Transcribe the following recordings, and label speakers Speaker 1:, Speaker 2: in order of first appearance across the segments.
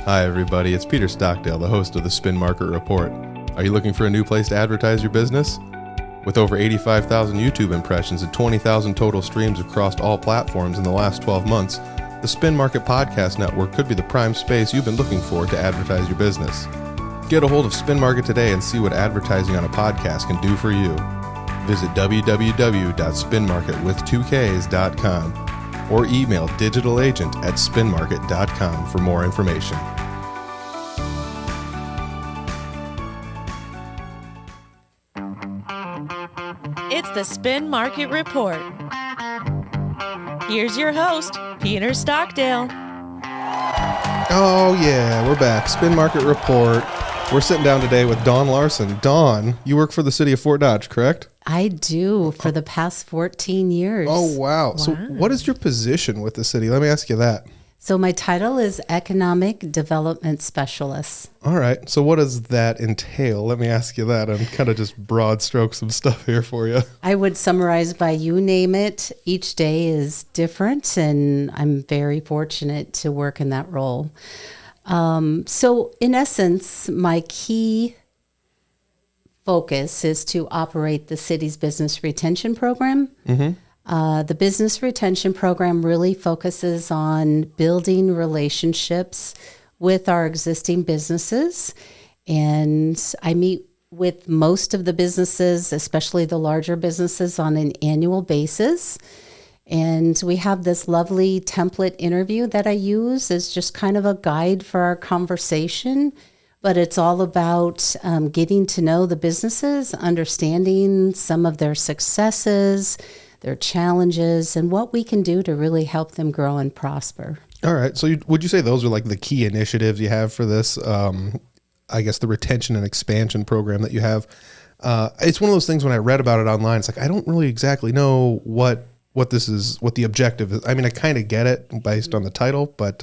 Speaker 1: Hi everybody, it's Peter Stockdale, the host of the Spin Market Report. Are you looking for a new place to advertise your business? With over 85,000 YouTube impressions and 20,000 total streams across all platforms in the last 12 months, the Spin Market Podcast Network could be the prime space you've been looking for to advertise your business. Get a hold of Spin Market today and see what advertising on a podcast can do for you. Visit www.spinmarketwith2ks.com or email digitalagent@spinmarket.com for more information.
Speaker 2: It's the Spin Market Report. Here's your host, Peter Stockdale.
Speaker 1: Oh yeah, we're back. Spin Market Report. We're sitting down today with Dawn Larson. Dawn, you work for the city of Fort Dodge, correct?
Speaker 3: I do, for the past 14 years.
Speaker 1: Oh, wow. So what is your position with the city? Let me ask you that.
Speaker 3: So my title is Economic Development Specialist.
Speaker 1: All right. So what does that entail? Let me ask you that. I'm kind of just broad stroke some stuff here for you.
Speaker 3: I would summarize by you name it. Each day is different, and I'm very fortunate to work in that role. So in essence, my key focus is to operate the city's business retention program. The business retention program really focuses on building relationships with our existing businesses. And I meet with most of the businesses, especially the larger businesses, on an annual basis. And we have this lovely template interview that I use as just kind of a guide for our conversation. But it's all about getting to know the businesses, understanding some of their successes, their challenges, and what we can do to really help them grow and prosper.
Speaker 1: All right. So would you say those are like the key initiatives you have for this, I guess, the retention and expansion program that you have? It's one of those things when I read about it online, it's like, I don't really exactly know what this is, what the objective is. I mean, I kind of get it based on the title, but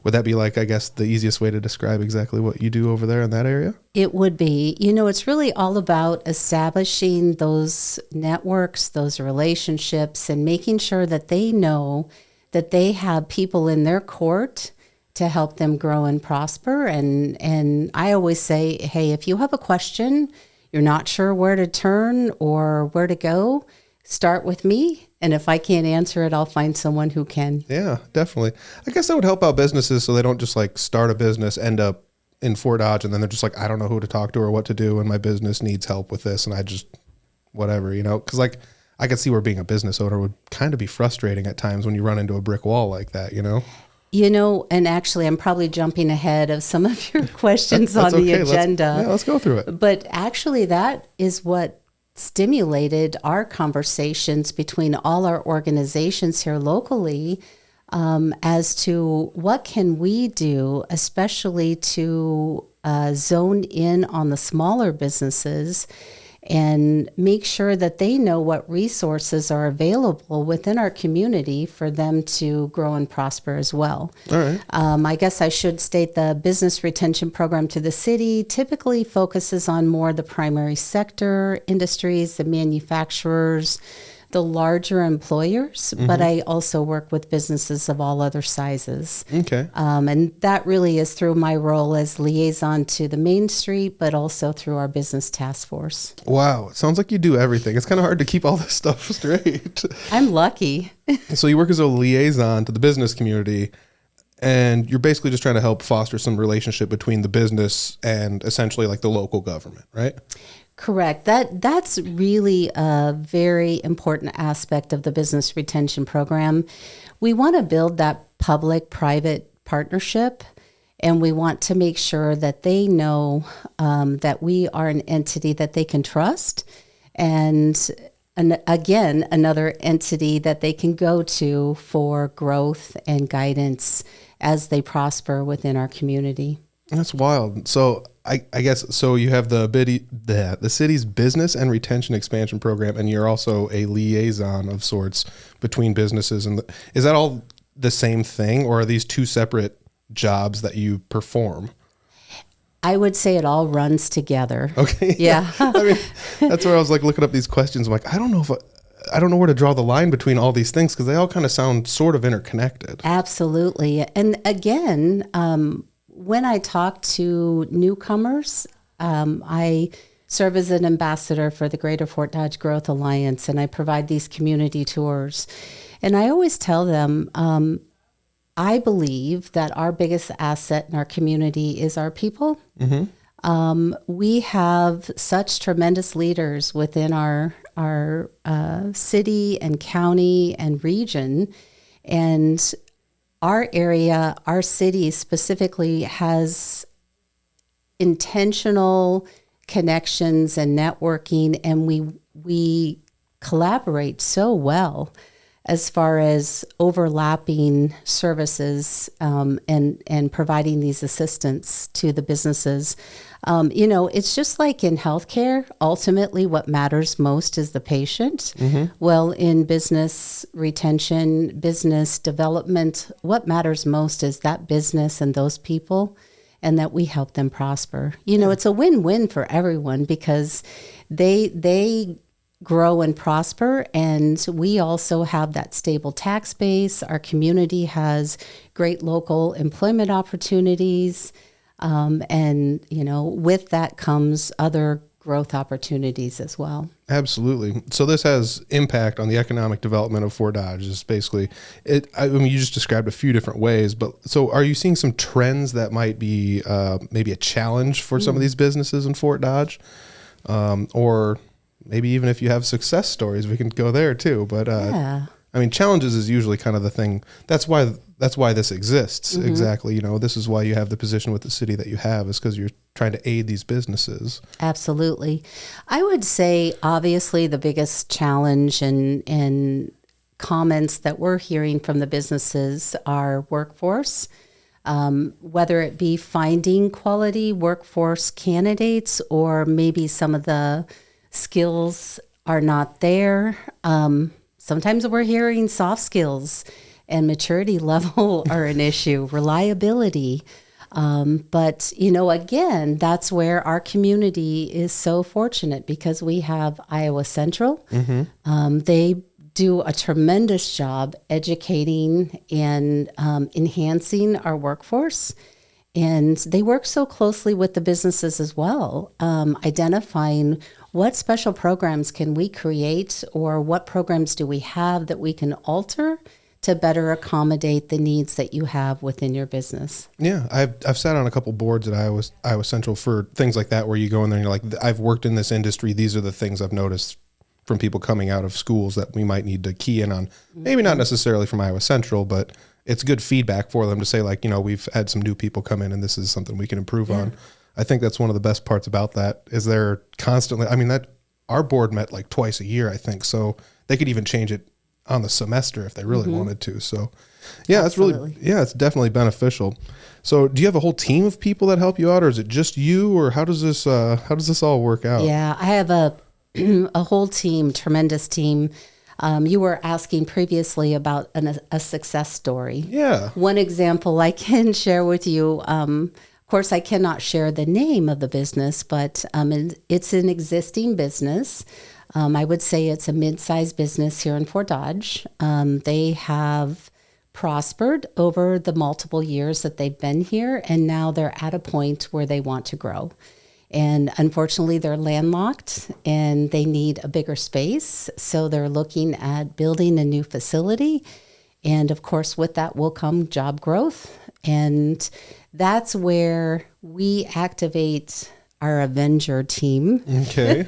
Speaker 1: would that be like, I guess, the easiest way to describe exactly what you do over there in that area?
Speaker 3: It would be. You know, it's really all about establishing those networks, those relationships, and making sure that they know that they have people in their court to help them grow and prosper. And I always say, hey, if you have a question, you're not sure where to turn or where to go, start with me. And if I can't answer it, I'll find someone who can.
Speaker 1: Yeah, definitely. I guess that would help out businesses so they don't just like start a business, end up in Fort Dodge, and then they're just like, I don't know who to talk to or what to do, and my business needs help with this, and I just, whatever, you know? Because like, I could see where being a business owner would kind of be frustrating at times when you run into a brick wall like that, you know?
Speaker 3: You know, and actually, I'm probably jumping ahead of some of your questions on the agenda.
Speaker 1: Let's go through it.
Speaker 3: But actually, that is what stimulated our conversations between all our organizations here locally as to what can we do, especially to zone in on the smaller businesses and make sure that they know what resources are available within our community for them to grow and prosper as well.
Speaker 1: All right.
Speaker 3: I guess I should state the business retention program to the city typically focuses on more the primary sector industries, the manufacturers, the larger employers, but I also work with businesses of all other sizes.
Speaker 1: Okay.
Speaker 3: And that really is through my role as liaison to the Main Street, but also through our business task force.
Speaker 1: Wow. It sounds like you do everything. It's kind of hard to keep all this stuff straight.
Speaker 3: I'm lucky.
Speaker 1: So you work as a liaison to the business community, and you're basically just trying to help foster some relationship between the business and essentially like the local government, right?
Speaker 3: Correct. That's really a very important aspect of the business retention program. We want to build that public-private partnership, and we want to make sure that they know that we are an entity that they can trust, and again, another entity that they can go to for growth and guidance as they prosper within our community.
Speaker 1: That's wild. So I guess, so you have the city's business and retention expansion program, and you're also a liaison of sorts between businesses. And is that all the same thing, or are these two separate jobs that you perform?
Speaker 3: I would say it all runs together.
Speaker 1: Okay.
Speaker 3: Yeah.
Speaker 1: I mean, that's where I was like looking up these questions. I'm like, I don't know where to draw the line between all these things, because they all kind of sound sort of interconnected.
Speaker 3: Absolutely. And again, when I talk to newcomers, I serve as an ambassador for the Greater Fort Dodge Growth Alliance, and I provide these community tours. And I always tell them, I believe that our biggest asset in our community is our people. We have such tremendous leaders within our city and county and region, and our area, our city specifically, has intentional connections and networking, and we collaborate so well as far as overlapping services and providing these assistance to the businesses. It's just like in healthcare, ultimately what matters most is the patient. Well, in business retention, business development, what matters most is that business and those people, and that we help them prosper. It's a win-win for everyone because they grow and prosper, and we also have that stable tax base. Our community has great local employment opportunities, and with that comes other growth opportunities as well.
Speaker 1: Absolutely. So this has impact on the economic development of Fort Dodge. Is basically it. I mean, you just described a few different ways, but so are you seeing some trends that might be maybe a challenge for some of these businesses in Fort Dodge, or maybe even if you have success stories, we can go there too. But I mean, challenges is usually kind of the thing. That's why this exists. Exactly. This is why you have the position with the city that you have, is because you're trying to aid these businesses. Absolutely.
Speaker 3: I would say, obviously, the biggest challenge and comments that we're hearing from the businesses are workforce. Whether it be finding quality workforce candidates, or maybe some of the skills are not there. Sometimes we're hearing soft skills and maturity level are an issue, reliability. But, again, that's where our community is so fortunate because we have Iowa Central. They do a tremendous job educating and enhancing our workforce. And they work so closely with the businesses as well, identifying what special programs can we create, or what programs do we have that we can alter to better accommodate the needs that you have within your business.
Speaker 1: Yeah, I've sat on a couple boards at Iowa Central for things like that, where you go in there and you're like, I've worked in this industry. These are the things I've noticed from people coming out of schools that we might need to key in on. Maybe not necessarily from Iowa Central, but it's good feedback for them to say, like, we've had some new people come in and this is something we can improve on. I think that's one of the best parts about that, is they're constantly, that our board met like twice a year, I think. So they could even change it on the semester if they really wanted to. So yeah,
Speaker 3: Absolutely.
Speaker 1: it's definitely beneficial. So do you have a whole team of people that help you out, or is it just you, or how does this all work out?
Speaker 3: Yeah, I have a whole team, tremendous team. You were asking previously about a success story.
Speaker 1: Yeah.
Speaker 3: One example I can share with you, of course, I cannot share the name of the business, but it's an existing business. I would say it's a mid-sized business here in Fort Dodge. They have prospered over the multiple years that they've been here, and now they're at a point where they want to grow. And unfortunately, they're landlocked and they need a bigger space. So they're looking at building a new facility. And of course, with that will come job growth. And that's where we activate our Avenger team.
Speaker 1: Okay.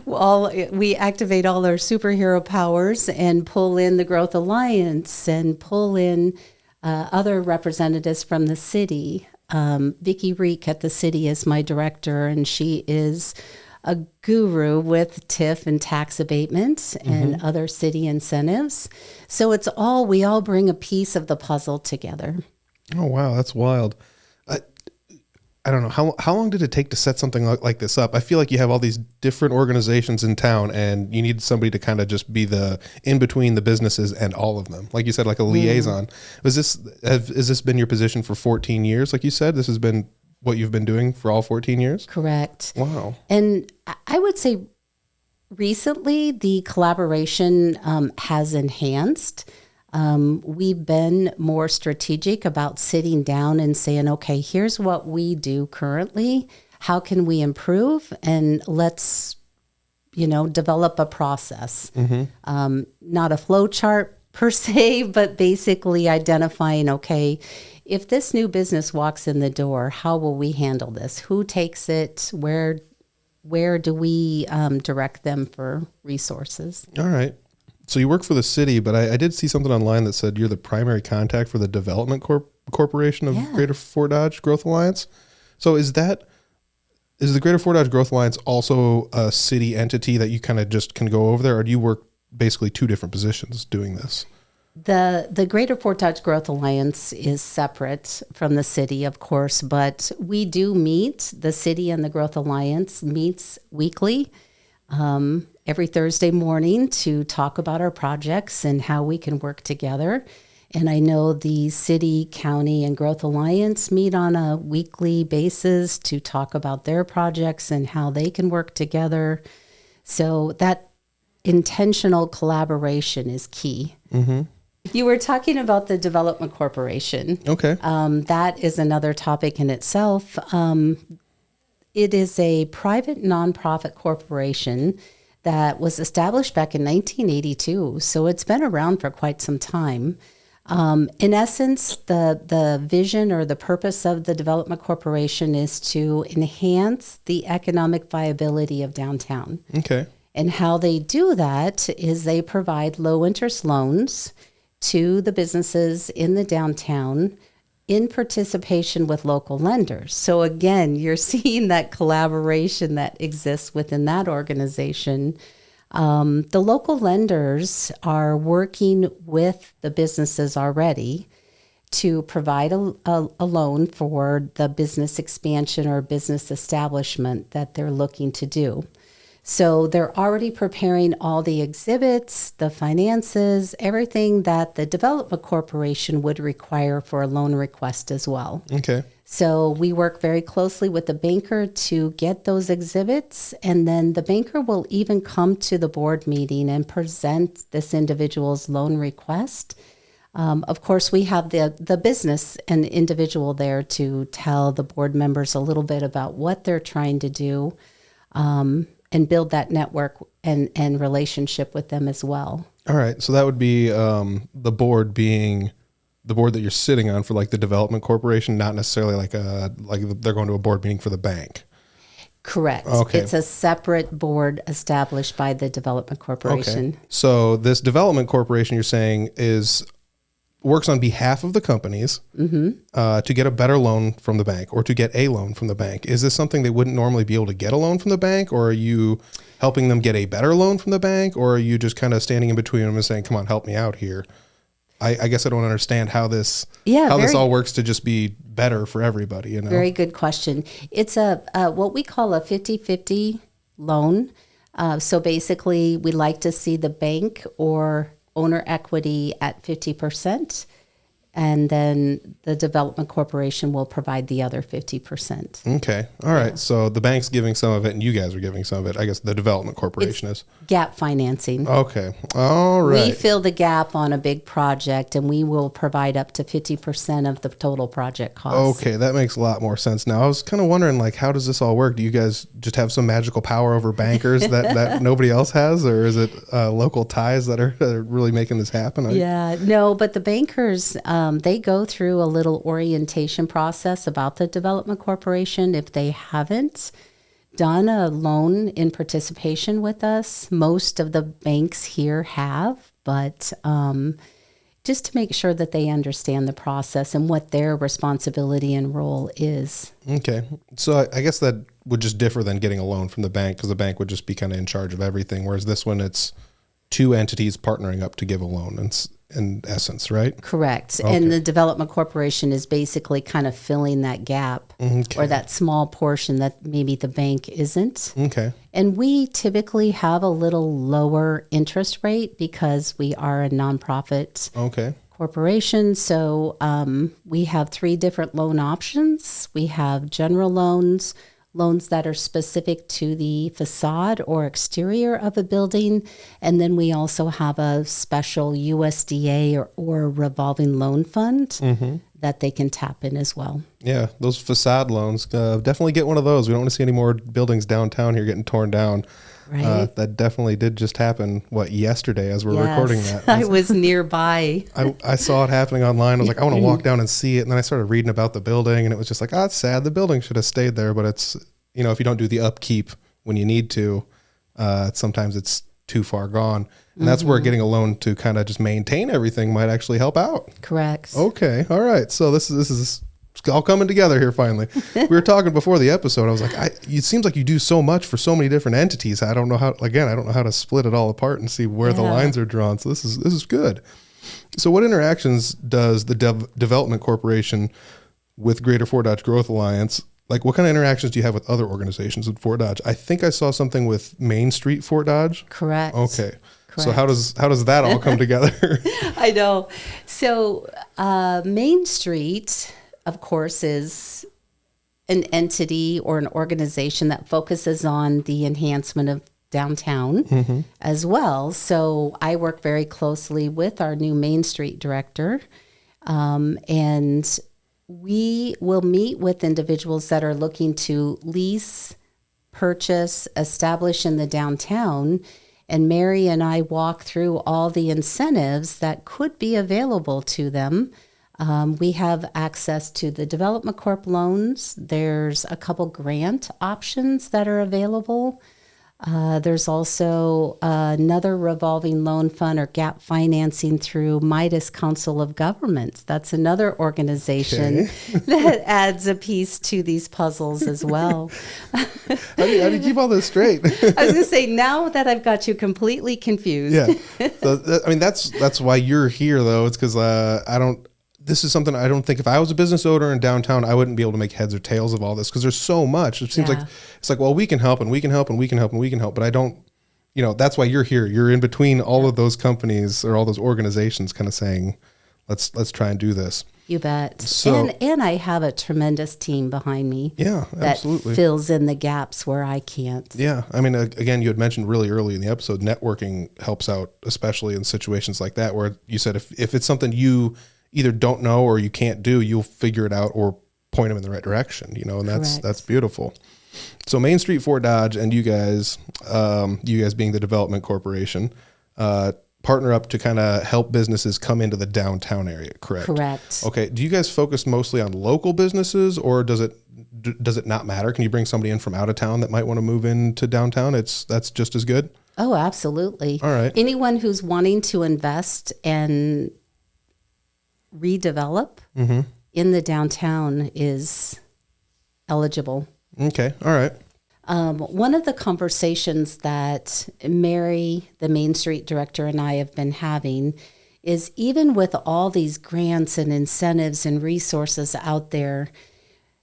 Speaker 3: We activate all our superhero powers and pull in the Growth Alliance and pull in other representatives from the city. Vicki Reek at the city is my director, and she is a guru with TIF and tax abatement and other city incentives. So we all bring a piece of the puzzle together.
Speaker 1: Oh, wow. That's wild. I don't know. How long did it take to set something like this up? I feel like you have all these different organizations in town, and you need somebody to kind of just be the in between the businesses and all of them. Like you said, like a liaison. Has this been your position for 14 years? Like you said, this has been what you've been doing for all 14 years?
Speaker 3: Correct.
Speaker 1: Wow.
Speaker 3: And I would say recently the collaboration has enhanced. We've been more strategic about sitting down and saying, okay, here's what we do currently. How can we improve? And let's, develop a process. Not a flow chart per se, but basically identifying, okay, if this new business walks in the door, how will we handle this? Who takes it? Where do we direct them for resources?
Speaker 1: All right. So you work for the city, but I did see something online that said you're the primary contact for the Development Corporation of Greater Fort Dodge Growth Alliance. So is the Greater Fort Dodge Growth Alliance also a city entity that you kind of just can go over there, or do you work basically two different positions doing this?
Speaker 3: The Greater Fort Dodge Growth Alliance is separate from the city, of course, but we do meet. The city and the Growth Alliance meets weekly, every Thursday morning to talk about our projects and how we can work together. And I know the city, county, and Growth Alliance meet on a weekly basis to talk about their projects and how they can work together. So that intentional collaboration is key. Mm-hmm. You were talking about the Development Corporation.
Speaker 1: Okay.
Speaker 3: That is another topic in itself. It is a private nonprofit corporation that was established back in 1982, so it's been around for quite some time. In essence, the vision or the purpose of the Development Corporation is to enhance the economic viability of downtown.
Speaker 1: Okay.
Speaker 3: And how they do that is they provide low-interest loans to the businesses in the downtown in participation with local lenders. So again, you're seeing that collaboration that exists within that organization. The local lenders are working with the businesses already to provide a loan for the business expansion or business establishment that they're looking to do. So they're already preparing all the exhibits, the finances, everything that the Development Corporation would require for a loan request as well.
Speaker 1: Okay.
Speaker 3: So we work very closely with the banker to get those exhibits, and then the banker will even come to the board meeting and present this individual's loan request. Of course, we have the business and individual there to tell the board members a little bit about what they're trying to do, and build that network and relationship with them as well.
Speaker 1: All right. So that would be the board being the board that you're sitting on for like the Development Corporation, not necessarily like they're going to a board meeting for the bank.
Speaker 3: Correct.
Speaker 1: Okay.
Speaker 3: It's a separate board established by the Development Corporation.
Speaker 1: Okay. So this Development Corporation you're saying works on behalf of the companies to get a better loan from the bank or to get a loan from the bank. Is this something they wouldn't normally be able to get a loan from the bank, or are you helping them get a better loan from the bank, or are you just kind of standing in between them and saying, come on, help me out here? I guess I don't understand how this all works to just be better for everybody.
Speaker 3: Very good question. It's a what we call a 50-50 loan. So basically, we like to see the bank or owner equity at 50%, and then the Development Corporation will provide the other 50%.
Speaker 1: Okay. All right. So the bank's giving some of it and you guys are giving some of it. I guess the Development Corporation is.
Speaker 3: Gap financing.
Speaker 1: Okay. All right.
Speaker 3: We fill the gap on a big project, and we will provide up to 50% of the total project cost.
Speaker 1: Okay. That makes a lot more sense now. I was kind of wondering, like, how does this all work? Do you guys just have some magical power over bankers that nobody else has, or is it local ties that are really making this happen?
Speaker 3: No, but the bankers, they go through a little orientation process about the Development Corporation. If they haven't done a loan in participation with us, most of the banks here have, but just to make sure that they understand the process and what their responsibility and role is. Okay.
Speaker 1: So I guess that would just differ than getting a loan from the bank, because the bank would just be kind of in charge of everything, whereas this one, it's two entities partnering up to give a loan in essence, right?
Speaker 3: Correct.
Speaker 1: Okay.
Speaker 3: And the Development Corporation is basically kind of filling that gap or that small portion that maybe the bank isn't.
Speaker 1: Okay.
Speaker 3: And we typically have a little lower interest rate because we are a nonprofit corporation. So we have 3 different loan options. We have general loans, loans that are specific to the facade or exterior of a building. And then we also have a special USDA or revolving loan fund that they can tap in as well.
Speaker 1: Yeah, those facade loans, definitely get one of those. We don't want to see any more buildings downtown here getting torn down.
Speaker 3: Right.
Speaker 1: That definitely did just happen, yesterday as we're recording that.
Speaker 3: I was nearby.
Speaker 1: I saw it happening online. I was like, I want to walk down and see it. And then I started reading about the building, and it was just like, it's sad. The building should have stayed there. But it's, if you don't do the upkeep when you need to, sometimes it's too far gone. And that's where getting a loan to kind of just maintain everything might actually help out.
Speaker 3: Correct.
Speaker 1: Okay. All right. So this is all coming together here finally. We were talking before the episode. I was like, it seems like you do so much for so many different entities. I don't know how to split it all apart and see where the lines are drawn. So this is good. So what interactions does the Development Corporation with Greater Fort Dodge Growth Alliance, like what kind of interactions do you have with other organizations with Fort Dodge? I think I saw something with Main Street Fort Dodge.
Speaker 3: Correct.
Speaker 1: Okay.
Speaker 3: Correct.
Speaker 1: So how does that all come together?
Speaker 3: I know. So Main Street, of course, is an entity or an organization that focuses on the enhancement of downtown as well. So I work very closely with our new Main Street director, and we will meet with individuals that are looking to lease, purchase, establish in the downtown. And Mary and I walk through all the incentives that could be available to them. We have access to the Development Corp loans. There's a couple grant options that are available. There's also another revolving loan fund or gap financing through Midas Council of Governments. That's another organization that adds a piece to these puzzles as well.
Speaker 1: How do you keep all this straight?
Speaker 3: I was going to say, now that I've got you completely confused.
Speaker 1: Yeah. So, that's why you're here, though. It's because this is something I don't think if I was a business owner in downtown, I wouldn't be able to make heads or tails of all this because there's so much. It seems like it's like, well, we can help and we can help and we can help and we can help. But I don't, that's why you're here. You're in between all of those companies or all those organizations kind of saying, let's try and do this.
Speaker 3: You bet.
Speaker 1: So,
Speaker 3: and I have a tremendous team behind me.
Speaker 1: Yeah, absolutely.
Speaker 3: That fills in the gaps where I can't.
Speaker 1: Yeah. I mean, again, you had mentioned really early in the episode, networking helps out, especially in situations like that, where you said if it's something you either don't know or you can't do, you'll figure it out or point them in the right direction, and that's beautiful. So Main Street Fort Dodge and you guys being the Development Corporation, partner up to kind of help businesses come into the downtown area, correct?
Speaker 3: Correct.
Speaker 1: Okay. Do you guys focus mostly on local businesses or does it not matter? Can you bring somebody in from out of town that might want to move into downtown? That's just as good?
Speaker 3: Oh, absolutely.
Speaker 1: All right.
Speaker 3: Anyone who's wanting to invest and redevelop in the downtown is eligible.
Speaker 1: Okay. All right.
Speaker 3: One of the conversations that Mary, the Main Street director, and I have been having is even with all these grants and incentives and resources out there,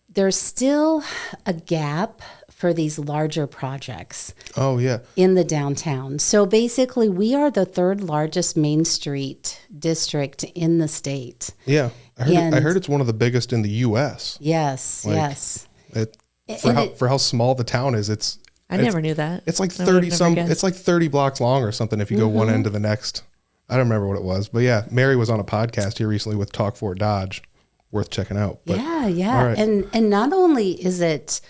Speaker 3: there's still a gap for these larger projects.
Speaker 1: Oh, yeah.
Speaker 3: In the downtown. So basically, we are the third largest Main Street district in the state.
Speaker 1: Yeah. I heard it's one of the biggest in the U.S.
Speaker 3: Yes, yes.
Speaker 1: For how small the town is,
Speaker 2: I never knew that.
Speaker 1: It's like 30 blocks long or something if you go one end to the next. I don't remember what it was. But yeah, Mary was on a podcast here recently with Talk Fort Dodge. Worth checking out. But,
Speaker 3: yeah. Right. And not only is it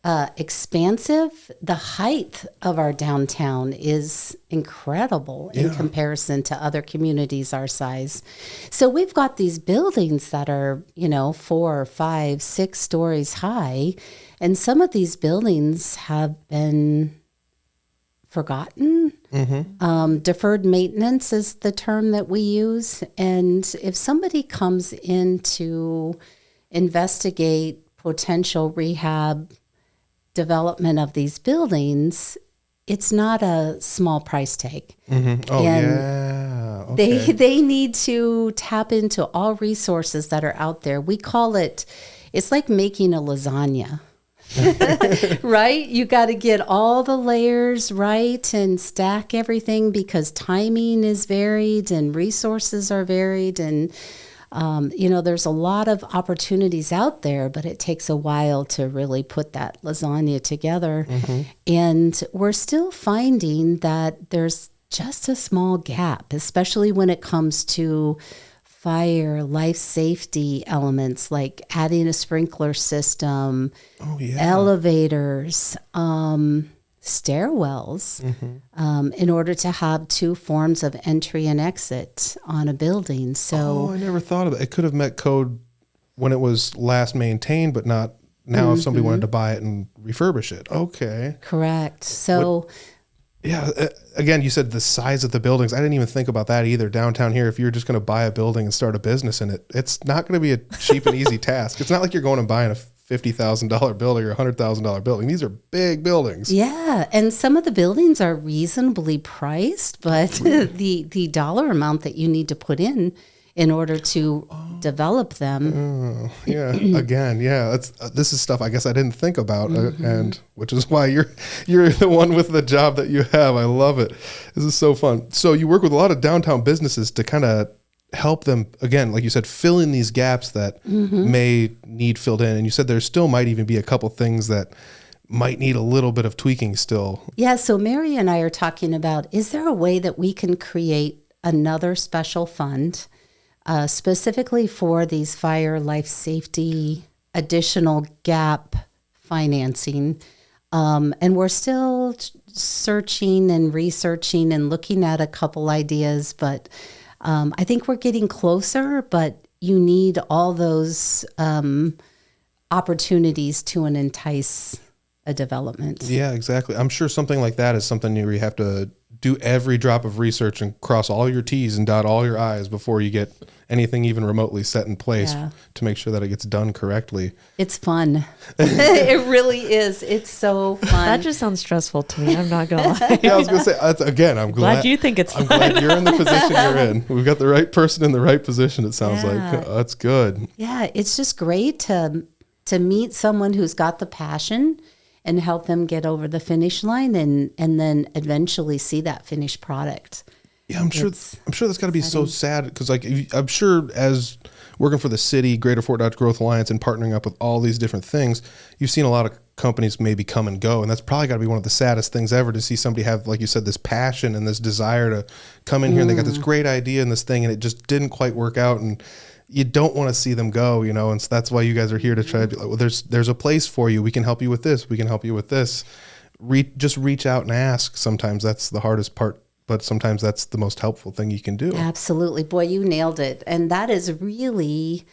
Speaker 3: expansive, the height of our downtown is incredible in comparison to other communities our size. So we've got these buildings that are, 4, 5, 6 stories high, and some of these buildings have been forgotten. Deferred maintenance is the term that we use. And if somebody comes in to investigate potential rehab development of these buildings, it's not a small price tag.
Speaker 1: Oh,
Speaker 3: and
Speaker 1: yeah. Okay.
Speaker 3: They need to tap into all resources that are out there. We call it's like making a lasagna. Right? You got to get all the layers right and stack everything because timing is varied and resources are varied. And There's a lot of opportunities out there, but it takes a while to really put that lasagna together. And we're still finding that there's just a small gap, especially when it comes to fire, life safety elements like adding a sprinkler system, elevators, stairwells, in order to have two forms of entry and exit on a building. So
Speaker 1: I never thought of it. It could have met code when it was last maintained, but not now if somebody wanted to buy it and refurbish it. Okay.
Speaker 3: Correct. So
Speaker 1: again, you said the size of the buildings. I didn't even think about that either. Downtown here, if you're just going to buy a building and start a business in it, it's not going to be a cheap and easy task. It's not like you're going and buying a $50,000 building or a $100,000 building. These are big buildings.
Speaker 3: Yeah, and some of the buildings are reasonably priced, but the dollar amount that you need to put in order to develop them.
Speaker 1: Again, this is stuff I guess I didn't think about, and which is why you're the one with the job that you have. I love it. This is so fun. So you work with a lot of downtown businesses to kind of help them, again, like you said, fill in these gaps that may need filled in. And you said there still might even be a couple things that might need a little bit of tweaking still.
Speaker 3: Yeah, so Mary and I are talking about, is there a way that we can create another special fund specifically for these fire, life safety, additional gap financing? And we're still searching and researching and looking at a couple ideas, but I think we're getting closer, but you need all those opportunities to entice a development.
Speaker 1: Yeah, exactly. I'm sure something like that is something where you have to do every drop of research and cross all your T's and dot all your I's before you get anything even remotely set in place to make sure that it gets done correctly.
Speaker 3: It's fun. It really is. It's so fun.
Speaker 2: That just sounds stressful to me. I'm not going to lie.
Speaker 1: Yeah, I was going to say, again, I'm glad
Speaker 2: you think it's fun.
Speaker 1: I'm glad you're in the position you're in. We've got the right person in the right position, it sounds like. That's good.
Speaker 3: Yeah, it's just great to meet someone who's got the passion and help them get over the finish line and then eventually see that finished product.
Speaker 1: Yeah, I'm sure that's got to be so sad because, like, I'm sure as working for the city, Greater Fort Dodge Growth Alliance, and partnering up with all these different things, you've seen a lot of companies maybe come and go, and that's probably got to be one of the saddest things ever to see somebody have, like you said, this passion and this desire to come in here and they got this great idea and this thing, and it just didn't quite work out, and you don't want to see them go, and so that's why you guys are here to try to be like, well, there's a place for you. We can help you with this. We can help you with this. Just reach out and ask. Sometimes that's the hardest part, but sometimes that's the most helpful thing you can do.
Speaker 3: Absolutely. Boy, you nailed it. And that is really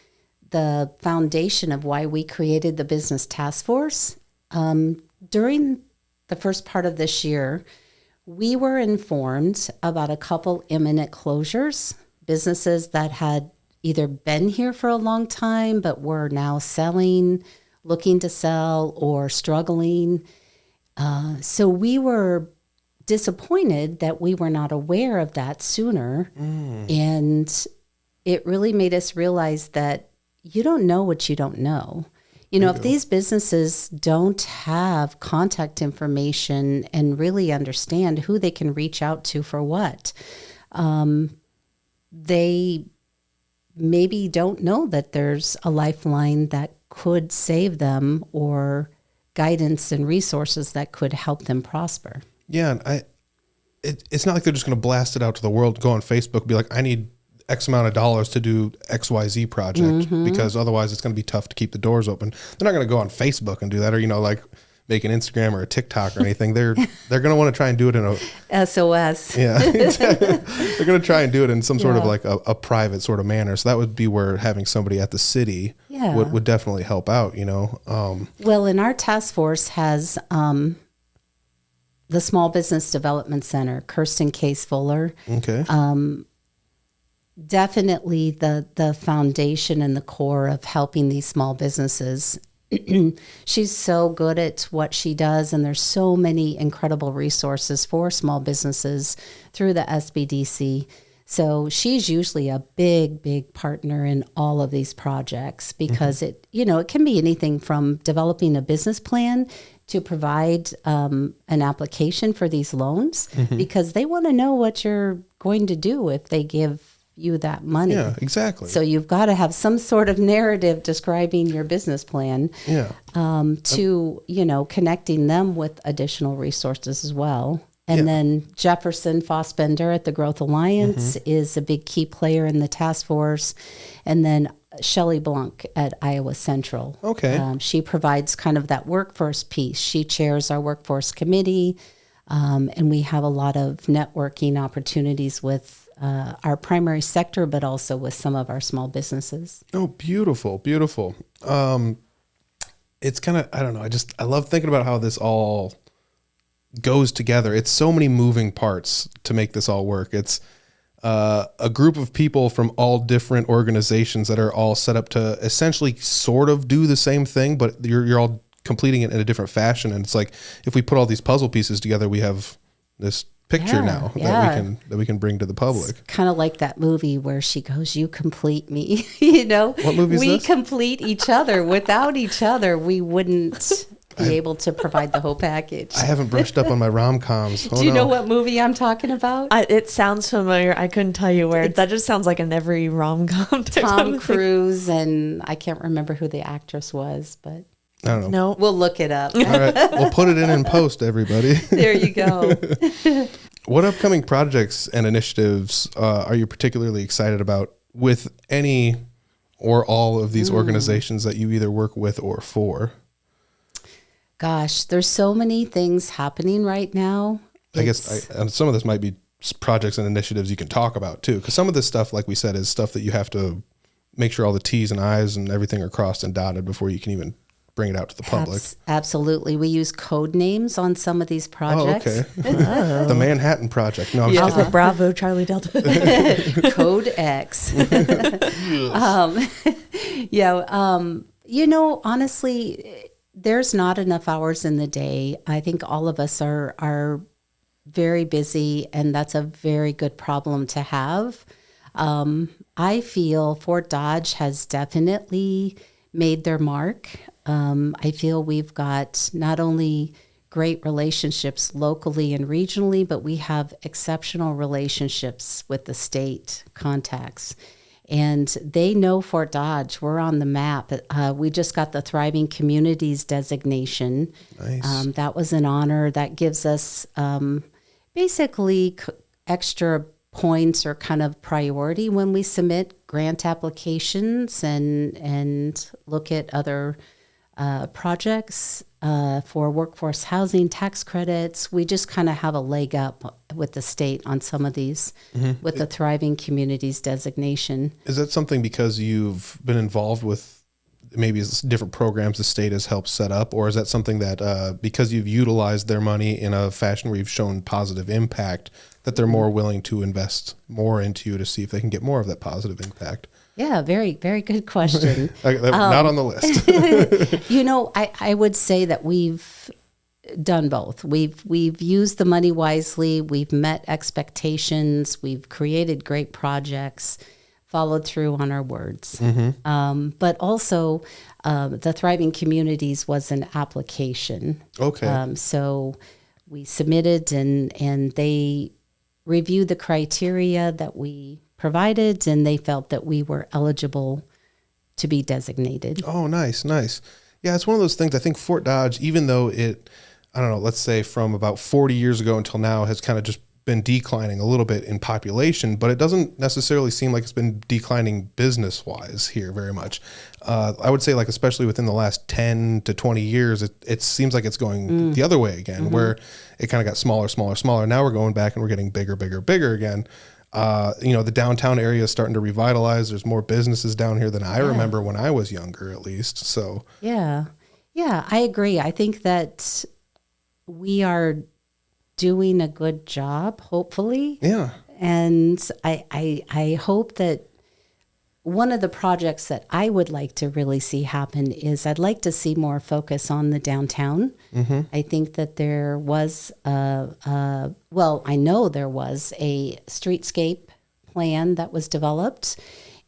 Speaker 3: the foundation of why we created the Business Task Force. During the first part of this year, we were informed about a couple imminent closures, businesses that had either been here for a long time, but were now selling, looking to sell, or struggling. So we were disappointed that we were not aware of that sooner. And it really made us realize that you don't know what you don't know. If these businesses don't have contact information and really understand who they can reach out to for what, they maybe don't know that there's a lifeline that could save them or guidance and resources that could help them prosper.
Speaker 1: Yeah, and it's not like they're just going to blast it out to the world, go on Facebook, be like, I need X amount of dollars to do XYZ project, because otherwise it's going to be tough to keep the doors open. They're not going to go on Facebook and do that, or, like make an Instagram or a TikTok or anything. They're going to want to try and do it in a
Speaker 3: SOS.
Speaker 1: Yeah. They're going to try and do it in some sort of like a private sort of manner. So that would be where having somebody at the city would definitely help out,
Speaker 3: Well, and our task force has the Small Business Development Center, Kirsten Case Fuller.
Speaker 1: Okay.
Speaker 3: Definitely the foundation and the core of helping these small businesses. She's so good at what she does, and there's so many incredible resources for small businesses through the SBDC. So she's usually a big partner in all of these projects because it can be anything from developing a business plan to provide an application for these loans because they want to know what you're going to do if they give you that money.
Speaker 1: Yeah, exactly.
Speaker 3: So you've got to have some sort of narrative describing your business plan to, connecting them with additional resources as well. And then Jefferson Fossbender at the Growth Alliance is a big key player in the task force. And then Shelley Blanc at Iowa Central.
Speaker 1: Okay.
Speaker 3: She provides kind of that workforce piece. She chairs our workforce committee. And we have a lot of networking opportunities with our primary sector, but also with some of our small businesses.
Speaker 1: Oh, beautiful, beautiful. It's kind of, I don't know, I love thinking about how this all goes together. It's so many moving parts to make this all work. It's a group of people from all different organizations that are all set up to essentially sort of do the same thing, but you're all completing it in a different fashion. And it's like, if we put all these puzzle pieces together, we have this picture now that we can bring to the public.
Speaker 3: It's kind of like that movie where she goes, "You complete me." What
Speaker 1: movie is
Speaker 3: we
Speaker 1: this?
Speaker 3: Complete each other. Without each other, we wouldn't be able to provide the whole package.
Speaker 1: I haven't brushed up on my rom-coms.
Speaker 3: Do you know what movie I'm talking about?
Speaker 2: It sounds familiar. I couldn't tell you where. That just sounds like in every rom-com.
Speaker 3: Tom Cruise, and I can't remember who the actress was, but
Speaker 1: I don't know.
Speaker 2: No.
Speaker 3: we'll look it up.
Speaker 1: All right. We'll put it in post, everybody.
Speaker 3: There you go.
Speaker 1: What upcoming projects and initiatives are you particularly excited about with any or all of these organizations that you either work with or for?
Speaker 3: Gosh, there's so many things happening right now.
Speaker 1: I guess some of this might be projects and initiatives you can talk about too, because some of this stuff, like we said, is stuff that you have to make sure all the T's and I's and everything are crossed and dotted before you can even bring it out to the public.
Speaker 3: Absolutely. We use code names on some of these projects.
Speaker 1: Oh, okay. The Manhattan Project. No, I'm just
Speaker 2: Alpha, Bravo, Charlie, Delta.
Speaker 3: Code X. Honestly, there's not enough hours in the day. I think all of us are very busy, and that's a very good problem to have. I feel Fort Dodge has definitely made their mark. I feel we've got not only great relationships locally and regionally, but we have exceptional relationships with the state contacts. And they know Fort Dodge. We're on the map. We just got the Thriving Communities designation.
Speaker 1: Nice.
Speaker 3: That was an honor. That gives us basically extra points or kind of priority when we submit grant applications and look at other projects for workforce housing, tax credits. We just kind of have a leg up with the state on some of these with the Thriving Communities designation.
Speaker 1: Is that something because you've been involved with maybe different programs the state has helped set up, or is that something that because you've utilized their money in a fashion where you've shown positive impact, that they're more willing to invest more into you to see if they can get more of that positive impact?
Speaker 3: Yeah, very, very good question.
Speaker 1: Not on the list.
Speaker 3: I would say that we've done both. We've used the money wisely. We've met expectations. We've created great projects, followed through on our words. But also, the Thriving Communities was an application.
Speaker 1: Okay.
Speaker 3: So we submitted, and they reviewed the criteria that we provided, and they felt that we were eligible to be designated.
Speaker 1: Oh, nice. Yeah, it's one of those things. I think Fort Dodge, even though it, I don't know, let's say from about 40 years ago until now, has kind of just been declining a little bit in population, but it doesn't necessarily seem like it's been declining business-wise here very much. I would say, like, especially within the last 10 to 20 years, it seems like it's going the other way again, where it kind of got smaller. Now we're going back and we're getting bigger again. The downtown area is starting to revitalize. There's more businesses down here than I remember when I was younger, at least. So
Speaker 3: yeah, I agree. I think that we are doing a good job, hopefully.
Speaker 1: Yeah.
Speaker 3: And I hope that one of the projects that I would like to really see happen is I'd like to see more focus on the downtown. I think that there was I know there was a streetscape plan that was developed,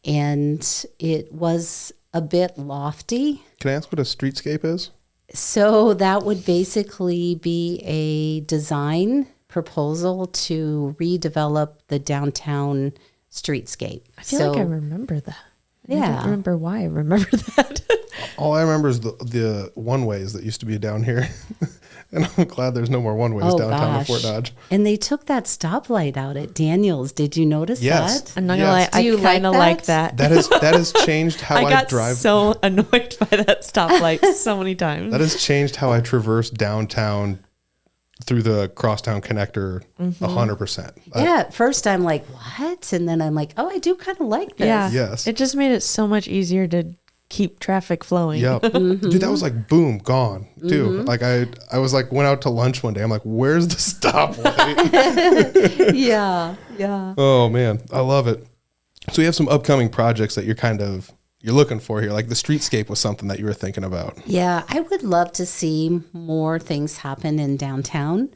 Speaker 3: and it was a bit lofty.
Speaker 1: Can I ask what a streetscape is?
Speaker 3: So that would basically be a design proposal to redevelop the downtown streetscape.
Speaker 2: I feel like I remember that. I
Speaker 3: Yeah.
Speaker 2: don't remember why I remember that.
Speaker 1: All I remember is the one-ways that used to be down here. And I'm glad there's no more one-ways downtown in Fort Dodge.
Speaker 3: And they took that stoplight out at Daniels. Did you notice that?
Speaker 2: I'm not gonna lie,
Speaker 3: Do you
Speaker 2: I kind of like that.
Speaker 1: That has changed how I
Speaker 2: got
Speaker 1: drive.
Speaker 2: so annoyed by that stoplight so many times.
Speaker 1: That has changed how I traverse downtown through the crosstown connector 100%.
Speaker 3: Yeah, at first I'm like, what? And then I'm like, oh, I do kind of like this.
Speaker 2: Yeah.
Speaker 1: Yes.
Speaker 2: It just made it so much easier to keep traffic flowing.
Speaker 1: Yep. Dude, that was like boom, gone too. Like I was like went out to lunch one day. I'm like, where's the stoplight?
Speaker 3: Yeah. Yeah.
Speaker 1: Oh man, I love it. So you have some upcoming projects that you're looking for here. Like the streetscape was something that you were thinking about.
Speaker 3: Yeah, I would love to see more things happen in downtown.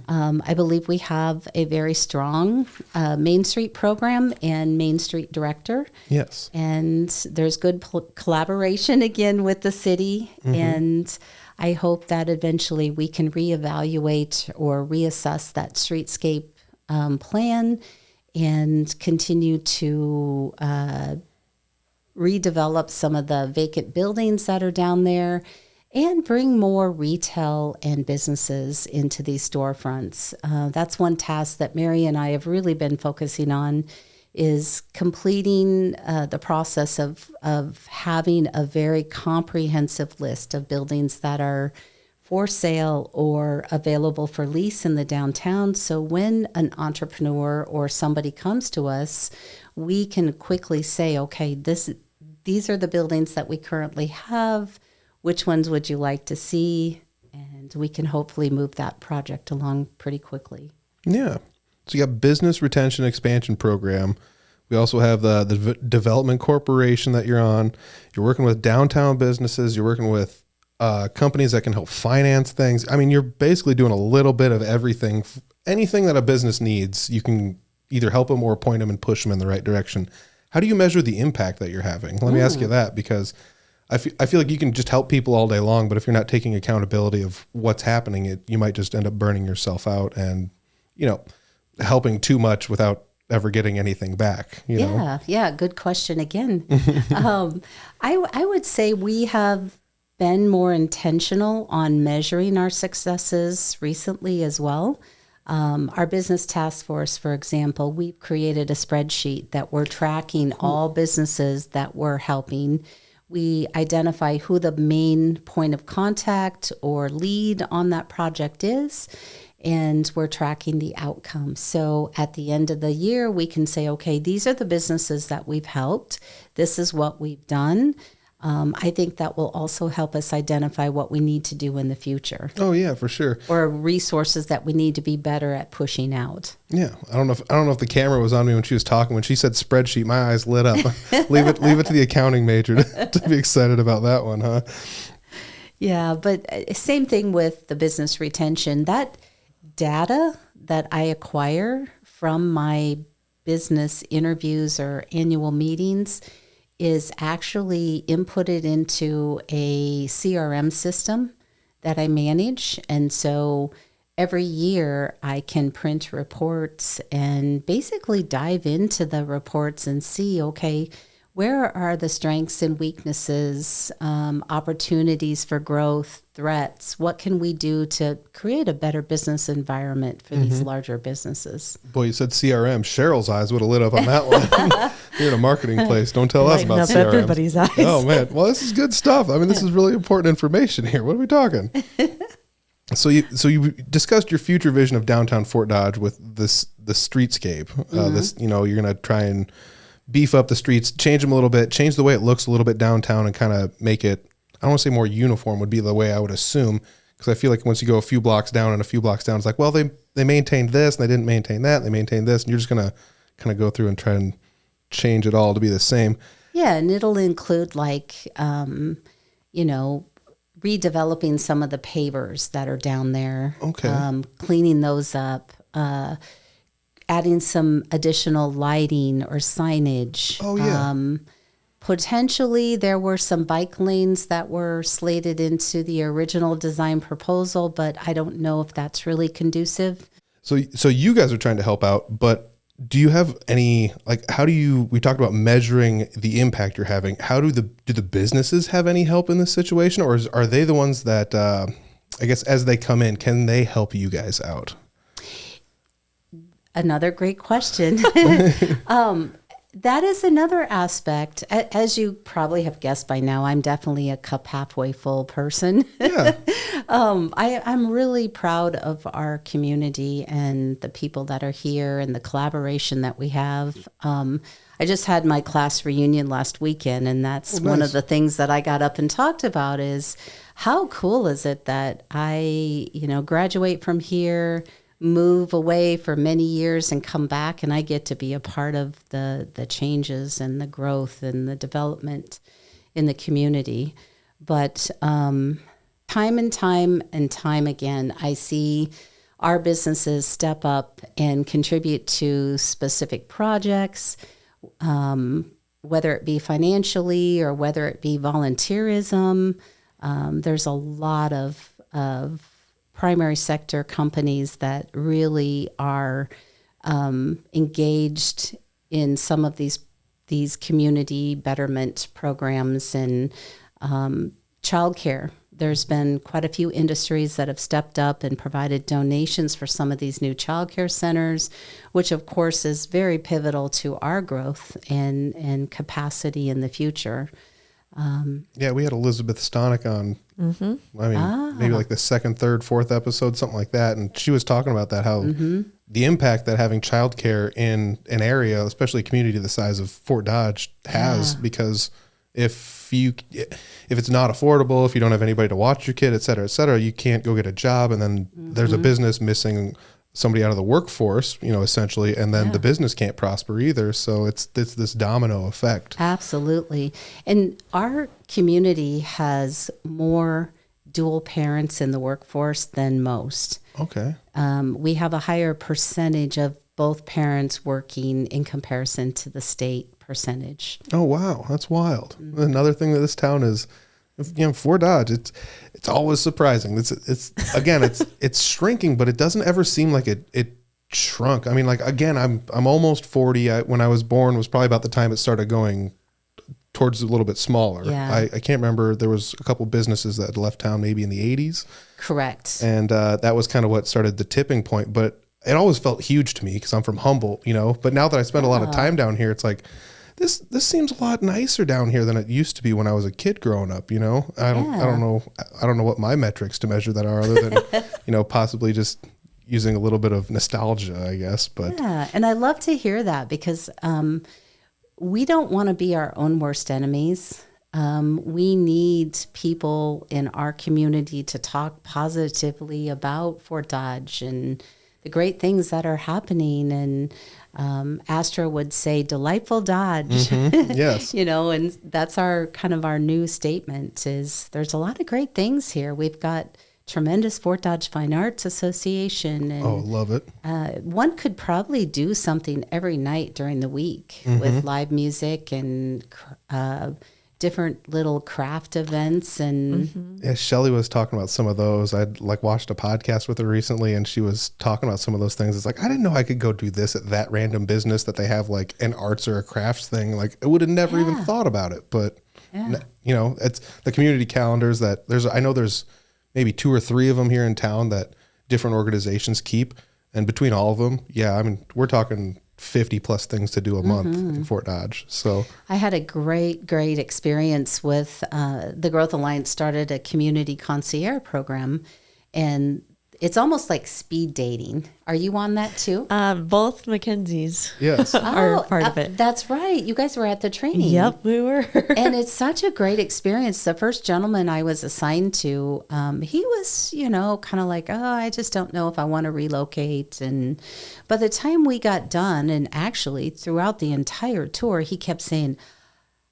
Speaker 3: I believe we have a very strong Main Street program and Main Street director.
Speaker 1: Yes.
Speaker 3: And there's good collaboration again with the city. And I hope that eventually we can reevaluate or reassess that streetscape plan and continue to redevelop some of the vacant buildings that are down there and bring more retail and businesses into these storefronts. That's one task that Mary and I have really been focusing on, is completing the process of having a very comprehensive list of buildings that are for sale or available for lease in the downtown. So when an entrepreneur or somebody comes to us, we can quickly say, okay, these are the buildings that we currently have. Which ones would you like to see? And we can hopefully move that project along pretty quickly.
Speaker 1: Yeah. So you got business retention expansion program. We also have the development corporation that you're on. You're working with downtown businesses. You're working with companies that can help finance things. I mean, you're basically doing a little bit of everything. Anything that a business needs, you can either help them or point them and push them in the right direction. How do you measure the impact that you're having? Let me ask you that, because I feel like you can just help people all day long, but if you're not taking accountability of what's happening, you might just end up burning yourself out and, helping too much without ever getting anything back. You know?
Speaker 3: Yeah. Good question again. I would say we have been more intentional on measuring our successes recently as well. Our business task force, for example, we've created a spreadsheet that we're tracking all businesses that we're helping. We identify who the main point of contact or lead on that project is, and we're tracking the outcome. So at the end of the year, we can say, okay, these are the businesses that we've helped. This is what we've done. I think that will also help us identify what we need to do in the future.
Speaker 1: Oh yeah, for sure.
Speaker 3: Or resources that we need to be better at pushing out.
Speaker 1: Yeah, I don't know if the camera was on me when she was talking. When she said spreadsheet, my eyes lit up. leave it to the accounting major to be excited about that one, huh?
Speaker 3: Yeah, but same thing with the business retention. That data that I acquire from my business interviews or annual meetings is actually inputted into a CRM system that I manage. And so every year I can print reports and basically dive into the reports and see, okay, where are the strengths and weaknesses, opportunities for growth, threats? What can we do to create a better business environment for these larger businesses?
Speaker 1: Boy, you said CRM. Cheryl's eyes would have lit up on that one. You're in a marketing place. Don't tell us
Speaker 2: Lighten
Speaker 1: about
Speaker 2: up
Speaker 1: CRM.
Speaker 2: everybody's eyes.
Speaker 1: Oh, man. Well, this is good stuff. I mean, this is really important information here. What are we talking? So you discussed your future vision of downtown Fort Dodge with the streetscape. You're going to try and beef up the streets, change them a little bit, change the way it looks a little bit downtown, and kind of make it, I don't want to say more uniform would be the way I would assume, because I feel like once you go a few blocks down and a few blocks down, it's like, well, they maintained this and they didn't maintain that, and they maintained this, and you're just going to kind of go through and try and change it all to be the same.
Speaker 3: Yeah, and it'll include redeveloping some of the pavers that are down there.
Speaker 1: Okay.
Speaker 3: Cleaning those up, adding some additional lighting or signage.
Speaker 1: Oh, yeah.
Speaker 3: Potentially, there were some bike lanes that were slated into the original design proposal, but I don't know if that's really conducive.
Speaker 1: So you guys are trying to help out, but do you have any, like, we talked about measuring the impact you're having. How do the businesses have any help in this situation? Or are they the ones that, I guess as they come in, can they help you guys out?
Speaker 3: Another great question. That is another aspect. As you probably have guessed by now, I'm definitely a cup halfway full person.
Speaker 1: Yeah.
Speaker 3: I'm really proud of our community and the people that are here and the collaboration that we have. I just had my class reunion last weekend, and that's
Speaker 1: nice.
Speaker 3: one of the things that I got up and talked about is how cool is it that I, graduate from here, move away for many years and come back, and I get to be a part of the changes and the growth and the development in the community. But time and time again, I see our businesses step up and contribute to specific projects, whether it be financially or whether it be volunteerism. There's a lot of primary sector companies that really are engaged in some of these community betterment programs and childcare. There's been quite a few industries that have stepped up and provided donations for some of these new childcare centers, which of course is very pivotal to our growth and capacity in the future.
Speaker 1: Yeah, we had Elizabeth Stonick on, maybe like the second, third, fourth episode, something like that. And she was talking about that, how the impact that having childcare in an area, especially a community the size of Fort Dodge, has, because if it's not affordable, if you don't have anybody to watch your kid, et cetera, you can't go get a job. And then there's a business missing somebody out of the workforce, essentially, and then the business can't prosper either. So it's this domino effect.
Speaker 3: Absolutely. And our community has more dual parents in the workforce than most.
Speaker 1: Okay.
Speaker 3: We have a higher percentage of both parents working in comparison to the state percentage.
Speaker 1: Oh, wow. That's wild. Another thing that this town is, Fort Dodge, it's always surprising. It's shrinking, but it doesn't ever seem like it shrunk. I mean, like, again, I'm almost 40. When I was born was probably about the time it started going towards a little bit smaller.
Speaker 3: Yeah.
Speaker 1: I can't remember. There was a couple businesses that had left town maybe in the 80s.
Speaker 3: Correct.
Speaker 1: And that was kind of what started the tipping point. But it always felt huge to me because I'm from Humboldt, But now that I spend a lot of time down here, it's like, this seems a lot nicer down here than it used to be when I was a kid growing up, I don't know what my metrics to measure that are, other than, possibly just using a little bit of nostalgia, I guess. But
Speaker 3: yeah, and I love to hear that because we don't want to be our own worst enemies. We need people in our community to talk positively about Fort Dodge and the great things that are happening. And Astra would say, delightful Dodge.
Speaker 1: Yes.
Speaker 3: And that's our new statement is there's a lot of great things here. We've got tremendous Fort Dodge Fine Arts Association. And,
Speaker 1: love it.
Speaker 3: One could probably do something every night during the week with live music and different little craft events. And
Speaker 1: yeah, Shelly was talking about some of those. I'd watched a podcast with her recently, and she was talking about some of those things. It's like, I didn't know I could go do this at that random business that they have an arts or a crafts thing. Like, I would have never even thought about it. But it's the community calendars that I know there's maybe 2 or 3 of them here in town that different organizations keep. And between all of them, we're talking 50 plus things to do a month in Fort Dodge. So
Speaker 3: I had a great experience with the Growth Alliance started a community concierge program, and it's almost like speed dating. Are you on that too?
Speaker 2: Both Mackenzies
Speaker 1: yes.
Speaker 2: are part of it.
Speaker 3: That's right. You guys were at the training.
Speaker 2: Yep, we were.
Speaker 3: And it's such a great experience. The first gentleman I was assigned to, he was, kind of like, I just don't know if I want to relocate. And by the time we got done, and actually throughout the entire tour, he kept saying,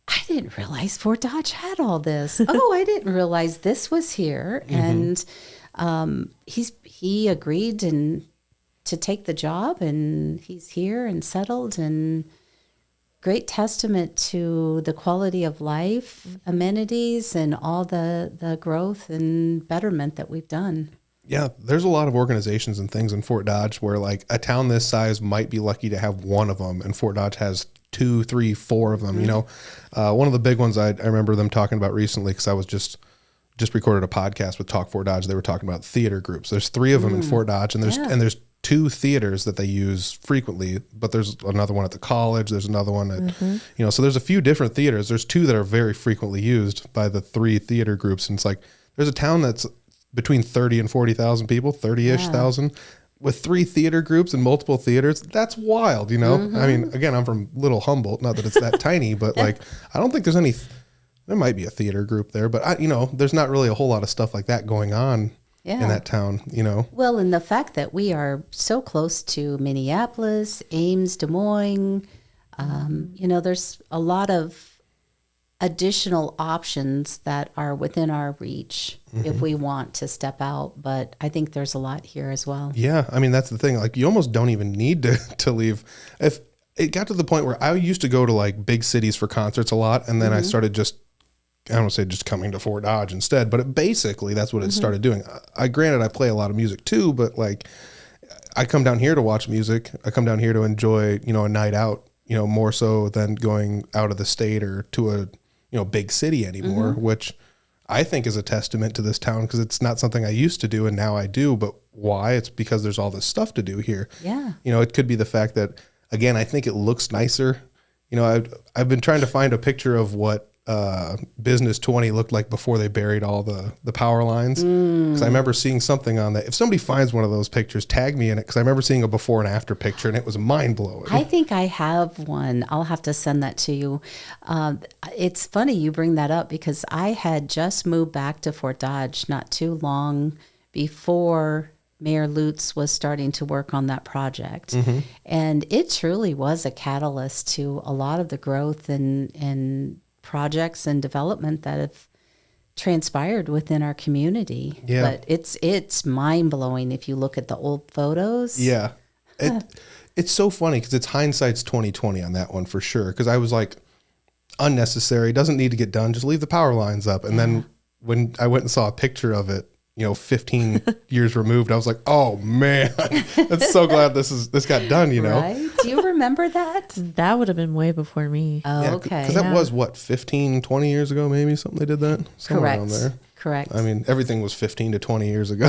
Speaker 3: I didn't realize Fort Dodge had all this. I didn't realize this was here. And he agreed to take the job, and he's here and settled, and great testament to the quality of life, amenities, and all the growth and betterment that we've done.
Speaker 1: Yeah, there's a lot of organizations and things in Fort Dodge where like a town this size might be lucky to have one of them, and Fort Dodge has 2, 3, 4 of them. You know, one of the big ones I remember them talking about recently, because I was just recorded a podcast with Talk Fort Dodge. They were talking about theater groups. There's 3 of them in Fort Dodge, and there's 2 theaters that they use frequently, but there's another one at the college. There's another one at, you know, so there's a few different theaters. There's 2 that are very frequently used by the 3 theater groups. And it's like, there's a town that's between 30 and 40,000 people, 30-ish thousand, with 3 theater groups and multiple theaters. That's wild, you know? I mean, again, I'm from Little Humboldt, not that it's that tiny, but like, I don't think there's any, there might be a theater group there, but you know, there's not really a whole lot of stuff like that going on in that town, you know?
Speaker 3: Well, and the fact that we are so close to Minneapolis, Ames, Des Moines, you know, there's a lot of additional options that are within our reach if we want to step out. But I think there's a lot here as well. Yeah.
Speaker 1: I mean, that's the thing. Like, you almost don't even need to leave. If it got to the point where I used to go to like big cities for concerts a lot, and then I started just, I don't want to say just coming to Fort Dodge instead, but basically that's what it started doing. Granted, I play a lot of music too, but like I come down here to watch music. I come down here to enjoy, you know, a night out, you know, more so than going out of the state or to a, you know, big city anymore, which I think is a testament to this town, because it's not something I used to do and now I do. But why? It's because there's all this stuff to do here.
Speaker 3: Yeah.
Speaker 1: You know, it could be the fact that, again, I think it looks nicer. You know, I've been trying to find a picture of what Business 20 looked like before they buried all the power lines. Because I remember seeing something on that. If somebody finds one of those pictures, tag me in it, because I remember seeing a before and after picture, and it was mind blowing.
Speaker 3: I think I have one. I'll have to send that to you. It's funny you bring that up, because I had just moved back to Fort Dodge not too long before Mayor Lutz was starting to work on that project. And it truly was a catalyst to a lot of the growth and projects and development that have transpired within our community.
Speaker 1: Yeah.
Speaker 3: But it's mind-blowing if you look at the old photos.
Speaker 1: Yeah. It's so funny, because it's hindsight's 2020 on that one for sure. Because I was like, unnecessary, doesn't need to get done, just leave the power lines up. And then when I went and saw a picture of it, you know, 15 years removed, I was like, oh man, I'm so glad this got done, you know?
Speaker 3: Right? Do you remember that?
Speaker 2: That would have been way before me.
Speaker 3: Oh,
Speaker 1: yeah,
Speaker 3: okay.
Speaker 1: Because that was what, 15, 20 years ago, maybe something they did that? Somewhere around there.
Speaker 3: Correct.
Speaker 1: I mean, everything was 15 to 20 years ago.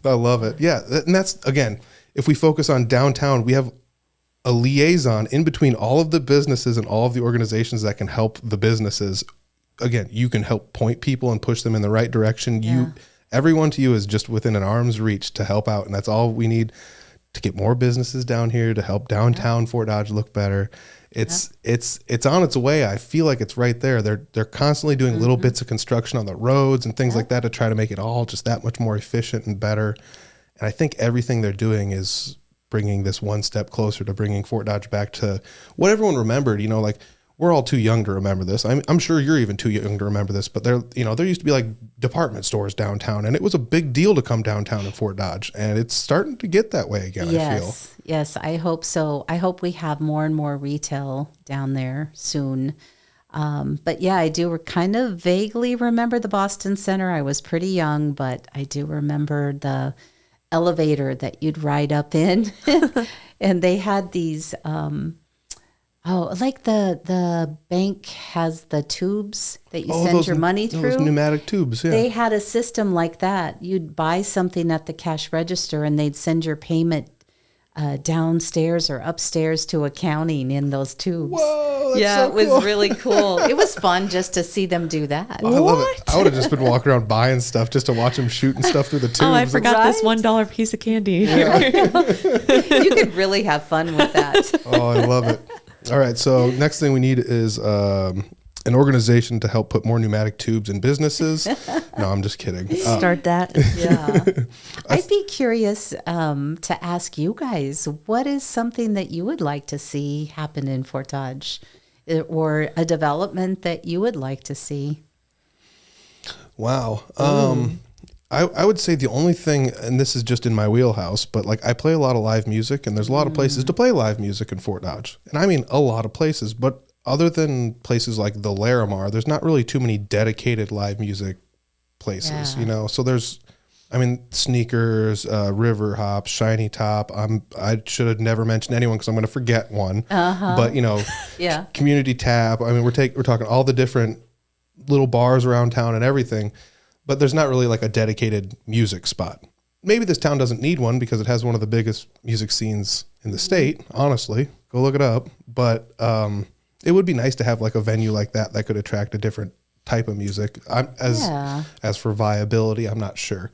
Speaker 1: I love it. Yeah. And that's, again, if we focus on downtown, we have a liaison in between all of the businesses and all of the organizations that can help the businesses. Again, you can help point people and push them in the right direction. Everyone to you is just within an arm's reach to help out. And that's all we need to get more businesses down here, to help downtown Fort Dodge look better. It's on its way. I feel like it's right there. They're constantly doing little bits of construction on the roads and things like that to try to make it all just that much more efficient and better. And I think everything they're doing is bringing this one step closer to bringing Fort Dodge back to what everyone remembered. You know, like, we're all too young to remember this. I'm sure you're even too young to remember this, but there used to be like department stores downtown, and it was a big deal to come downtown in Fort Dodge, and it's starting to get that way again. I feel.
Speaker 3: Yes, I hope so. I hope we have more and more retail down there soon. But yeah, I do kind of vaguely remember the Boston Center. I was pretty young, but I do remember the elevator that you'd ride up in, and they had these. Like the bank has the tubes that you send your money through.
Speaker 1: Those pneumatic tubes, yeah.
Speaker 3: They had a system like that. You'd buy something at the cash register, and they'd send your payment downstairs or upstairs to accounting in those tubes.
Speaker 1: Whoa, that's
Speaker 3: yeah,
Speaker 1: so
Speaker 3: it was
Speaker 1: cool.
Speaker 3: really cool. It was fun just to see them do that.
Speaker 1: Oh, I love it. I would have just been walking around buying stuff just to watch them shooting stuff through the tubes.
Speaker 2: Oh, I forgot this
Speaker 3: Right?
Speaker 2: $1 piece of candy.
Speaker 1: Yeah.
Speaker 3: You could really have fun with that.
Speaker 1: Oh, I love it. All right, so next thing we need is an organization to help put more pneumatic tubes in businesses. No, I'm just kidding.
Speaker 2: Start that.
Speaker 3: Yeah. I'd be curious to ask you guys, what is something that you would like to see happen in Fort Dodge, or a development that you would like to see?
Speaker 1: Wow. I would say the only thing, and this is just in my wheelhouse, but like I play a lot of live music, and there's a lot of places to play live music in Fort Dodge. And I mean a lot of places, but other than places like the Larimar, there's not really too many dedicated live music places, you know? So there's I mean, sneakers, river hop, shiny top. I should have never mentioned anyone because I'm going to forget one. But
Speaker 3: Yeah.
Speaker 1: community tap. I mean, we're talking all the different little bars around town and everything, but there's not really like a dedicated music spot. Maybe this town doesn't need one because it has one of the biggest music scenes in the state. Honestly, go look it up. But it would be nice to have like a venue like that could attract a different type of music. As for viability, I'm not sure.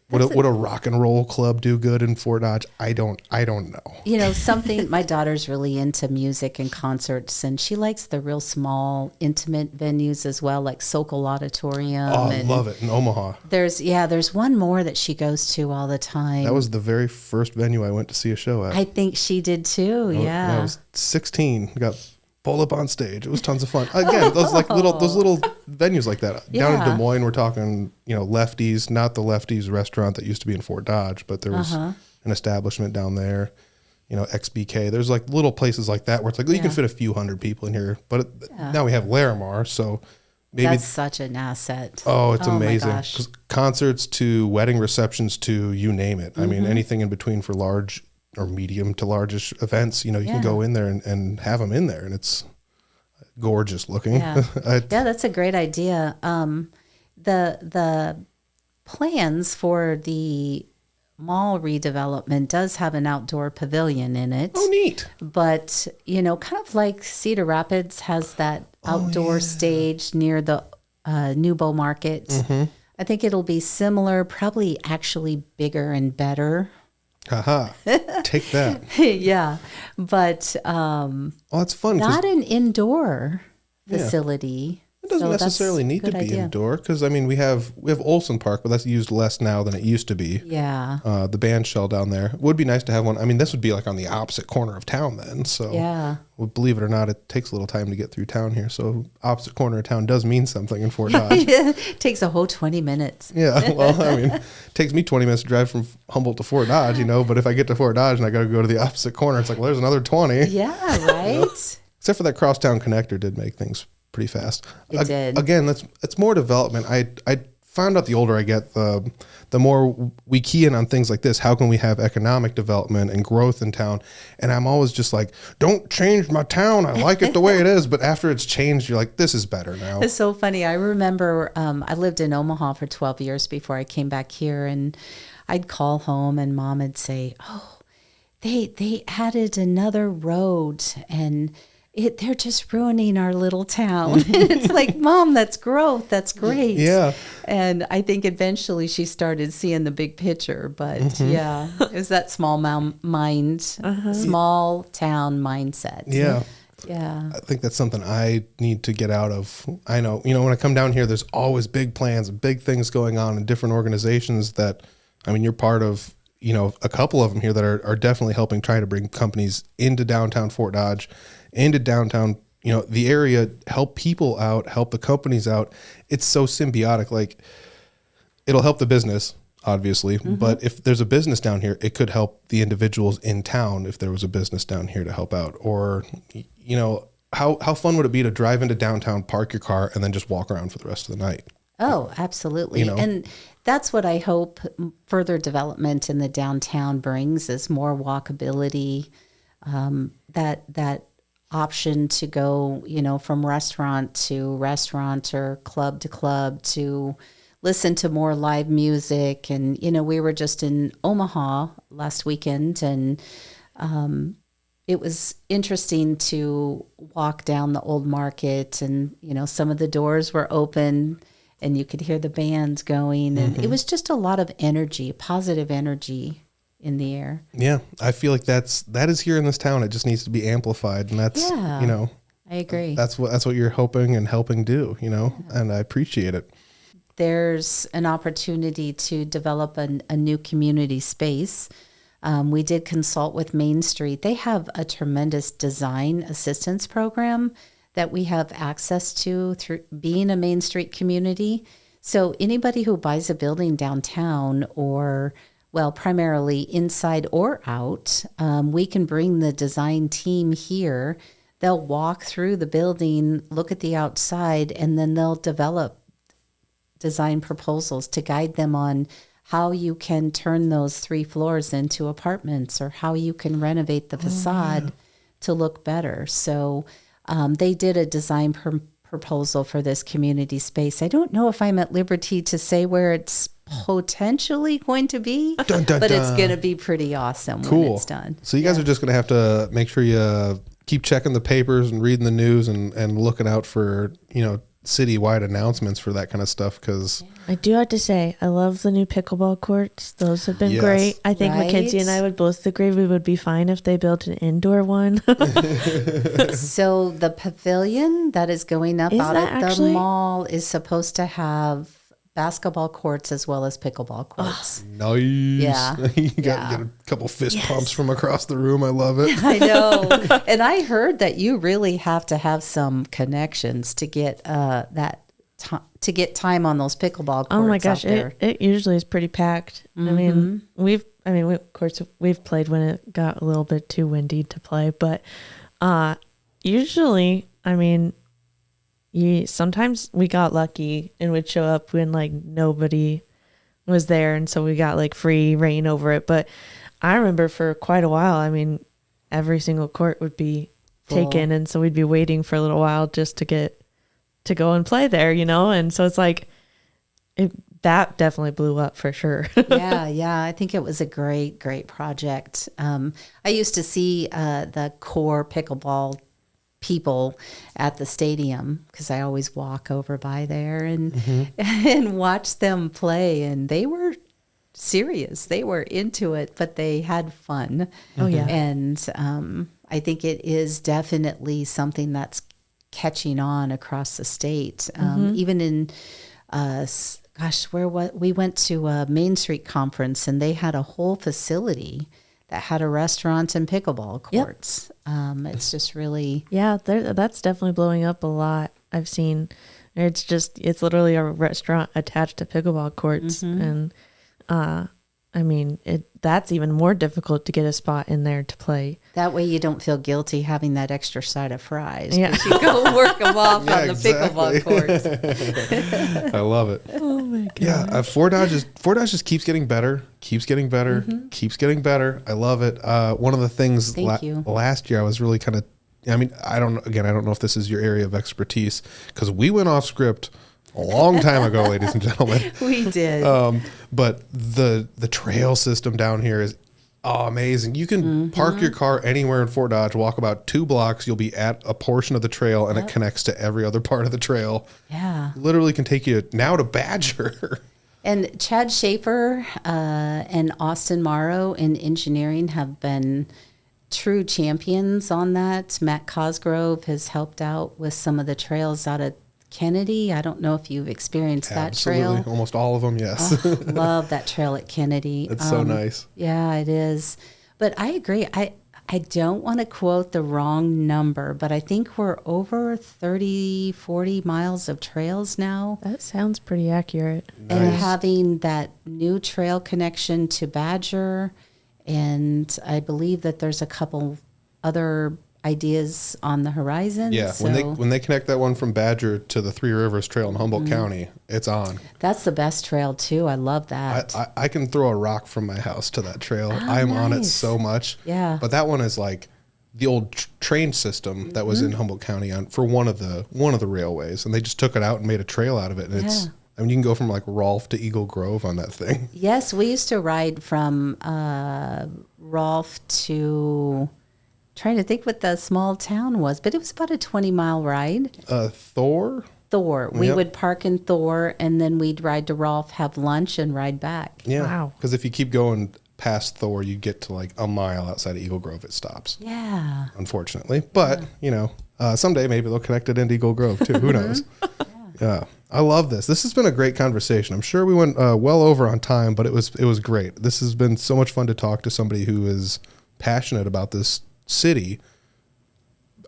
Speaker 1: Would a rock and roll club do good in Fort Dodge? I don't know.
Speaker 3: Something, my daughter's really into music and concerts, and she likes the real small, intimate venues as well, like Sokol Auditorium.
Speaker 1: Oh, I love it in Omaha.
Speaker 3: There's one more that she goes to all the time.
Speaker 1: That was the very first venue I went to see a show at.
Speaker 3: I think she did too. Yeah.
Speaker 1: I was 16. We got pulled up on stage. It was tons of fun. Again, those little venues like that.
Speaker 3: Yeah.
Speaker 1: Down in Des Moines, we're talking, Lefties, not the Lefties restaurant that used to be in Fort Dodge, but there was an establishment down there, XBK. There's like little places like that where it's like, you can fit a few hundred people in here. But now we have Larimar, so maybe
Speaker 3: that's such an asset.
Speaker 1: Oh, it's amazing.
Speaker 3: My gosh.
Speaker 1: Concerts to wedding receptions to you name it. I mean, anything in between for large or medium to largish events, you can go in there and have them in there, and it's gorgeous looking.
Speaker 3: Yeah, that's a great idea. The plans for the mall redevelopment does have an outdoor pavilion in it.
Speaker 1: Oh, neat.
Speaker 3: But, kind of like Cedar Rapids has that outdoor stage near the New Bow Market. I think it'll be similar, probably actually bigger and better.
Speaker 1: Haha, take that.
Speaker 3: Yeah, but
Speaker 1: it's fun.
Speaker 3: Not an indoor facility.
Speaker 1: It doesn't necessarily need to be indoor because we have Olson Park, but that's used less now than it used to be.
Speaker 3: Yeah.
Speaker 1: The band shell down there would be nice to have one. I mean, this would be like on the opposite corner of town then. So well, believe it or not, it takes a little time to get through town here. So opposite corner of town does mean something in Fort Dodge.
Speaker 3: It takes a whole 20 minutes.
Speaker 1: Yeah. Well, it takes me 20 minutes to drive from Humboldt to Fort Dodge, but if I get to Fort Dodge and I got to go to the opposite corner, it's like, well, there's another 20.
Speaker 3: Yeah. Right.
Speaker 1: Except for that crosstown connector did make things pretty fast.
Speaker 3: It did.
Speaker 1: Again, it's more development. I found out the older I get, the more we key in on things like this. How can we have economic development and growth in town? And I'm always just like, don't change my town. I like it the way it is. But after it's changed, you're like, this is better now.
Speaker 3: It's so funny. I remember I lived in Omaha for 12 years before I came back here, and I'd call home and Mom would say, oh, they added another road and they're just ruining our little town. It's like, Mom, that's growth. That's great.
Speaker 1: Yeah.
Speaker 3: And I think eventually she started seeing the big picture. But it's that small town mindset.
Speaker 1: Yeah.
Speaker 3: Yeah.
Speaker 1: I think that's something I need to get out of. I know, when I come down here, there's always big plans and big things going on in different organizations that, you're part of, a couple of them here that are definitely helping try to bring companies into downtown Fort Dodge, into downtown, the area, help people out, help the companies out. It's so symbiotic. Like, it'll help the business, obviously, but if there's a business down here, it could help the individuals in town if there was a business down here to help out. Or, how fun would it be to drive into downtown, park your car, and then just walk around for the rest of the night?
Speaker 3: Oh, absolutely. And that's what I hope further development in the downtown brings, is more walkability, that option to go, from restaurant or club to club, to listen to more live music. And, we were just in Omaha last weekend, and it was interesting to walk down the old market, and, some of the doors were open and you could hear the bands going, and it was just a lot of energy, positive energy in the air.
Speaker 1: Yeah, I feel like that is here in this town. It just needs to be amplified, and that's I
Speaker 3: agree.
Speaker 1: That's what you're hoping and helping do, and I appreciate it.
Speaker 3: There's an opportunity to develop a new community space. We did consult with Main Street. They have a tremendous design assistance program that we have access to through being a Main Street community. So anybody who buys a building downtown, or primarily inside or out, we can bring the design team here. They'll walk through the building, look at the outside, and then they'll develop design proposals to guide them on how you can turn those 3 floors into apartments, or how you can renovate the facade to look better. So they did a design proposal for this community space. I don't know if I'm at liberty to say where it's potentially going to be,
Speaker 1: dun, dun,
Speaker 3: but it's
Speaker 1: dun.
Speaker 3: going to be pretty awesome
Speaker 1: Cool.
Speaker 3: when it's done.
Speaker 1: So you guys are just going to have to make sure you keep checking the papers and reading the news and looking out for, citywide announcements for that kind of stuff. Because
Speaker 2: I do have to say, I love the new pickleball courts. Those have been
Speaker 1: Yes.
Speaker 2: great. I think
Speaker 3: Right?
Speaker 2: Mackenzie and I would both agree we would be fine if they built an indoor one.
Speaker 3: So the pavilion that is going up
Speaker 2: Is
Speaker 3: out
Speaker 2: that
Speaker 3: at the
Speaker 2: actually?
Speaker 3: mall is supposed to have basketball courts as well as pickleball courts.
Speaker 1: nice.
Speaker 3: Yeah.
Speaker 1: You got
Speaker 3: Yeah.
Speaker 1: get a couple fist pumps from across the room. I love it.
Speaker 3: I know. And I heard that you really have to have some connections to get to get time on those pickleball courts.
Speaker 2: Oh my gosh,
Speaker 3: out there.
Speaker 2: it usually is pretty packed. I mean, of course we've played when it got a little bit too windy to play, but usually, sometimes we got lucky and would show up when like nobody was there, and so we got like free reign over it. But I remember for quite a while, every single court would be taken, and so we'd be waiting for a little while just to get to go and play there, and so it's like that definitely blew up for sure.
Speaker 3: Yeah. I think it was a great project. I used to see the core pickleball people at the stadium because I always walk over by there and watch them play, and they were serious. They were into it, but they had fun.
Speaker 2: Oh yeah.
Speaker 3: And I think it is definitely something that's catching on across the state. Even in we went to a Main Street conference, and they had a whole facility that had a restaurant and pickleball courts. It's just really...
Speaker 2: Yeah, that's definitely blowing up a lot. I've seen it's literally a restaurant attached to pickleball courts. And that's even more difficult to get a spot in there to play.
Speaker 3: That way you don't feel guilty having that extra side of fries.
Speaker 2: Yeah.
Speaker 3: You go work them off
Speaker 1: Yeah,
Speaker 3: on the
Speaker 1: exactly.
Speaker 3: pickleball courts.
Speaker 1: I love it.
Speaker 2: Oh my god.
Speaker 1: Yeah, Fort Dodge just keeps getting better, keeps getting better. I love it. One of the things
Speaker 3: Thank you.
Speaker 1: last year I was really kind of, I don't know if this is your area of expertise, because we went off script a long time ago, ladies and gentlemen.
Speaker 3: We did.
Speaker 1: But the trail system down here is amazing. You can park your car anywhere in Fort Dodge, walk about 2 blocks, you'll be at a portion of the trail, and it connects to every other part of the trail.
Speaker 3: Yeah.
Speaker 1: Literally can take you now to Badger.
Speaker 3: And Chad Schaefer and Austin Morrow in engineering have been true champions on that. Matt Cosgrove has helped out with some of the trails out at Kennedy. I don't know if you've experienced that
Speaker 1: Absolutely.
Speaker 3: trail.
Speaker 1: Almost all of them, yes.
Speaker 3: Love that trail at Kennedy.
Speaker 1: It's so nice.
Speaker 3: Yeah, it is. But I agree. I don't want to quote the wrong number, but I think we're over 30, 40 miles of trails now.
Speaker 2: That sounds pretty accurate.
Speaker 3: And having that new trail connection to Badger, and I believe that there's a couple other ideas on the horizon.
Speaker 1: Yeah,
Speaker 3: so
Speaker 1: when they connect that one from Badger to the Three Rivers Trail in Humboldt County, it's on.
Speaker 3: that's the best trail too. I love that.
Speaker 1: I can throw a rock from my house to that trail. I'm on it
Speaker 3: nice.
Speaker 1: so much.
Speaker 3: Yeah.
Speaker 1: But that one is like the old train system that was in Humboldt County for one of the railways, and they just took it out and made a trail out of it. And it's, you can go from like Rolfe to Eagle Grove on that thing.
Speaker 3: Yes, we used to ride from Rolfe to, trying to think what the small town was, but it was about a 20-mile ride.
Speaker 1: Thor.
Speaker 3: We would park in Thor, and then we'd ride to Rolfe, have lunch, and ride back.
Speaker 1: Yeah.
Speaker 2: Wow.
Speaker 1: Because if you keep going past Thor, you get to like a mile outside of Eagle Grove. It stops.
Speaker 3: Yeah.
Speaker 1: Unfortunately, but someday maybe they'll connect it into Eagle Grove too. Who knows? Yeah, I love this. This has been a great conversation. I'm sure we went well over on time, but it was great. This has been so much fun to talk to somebody who is passionate about this city.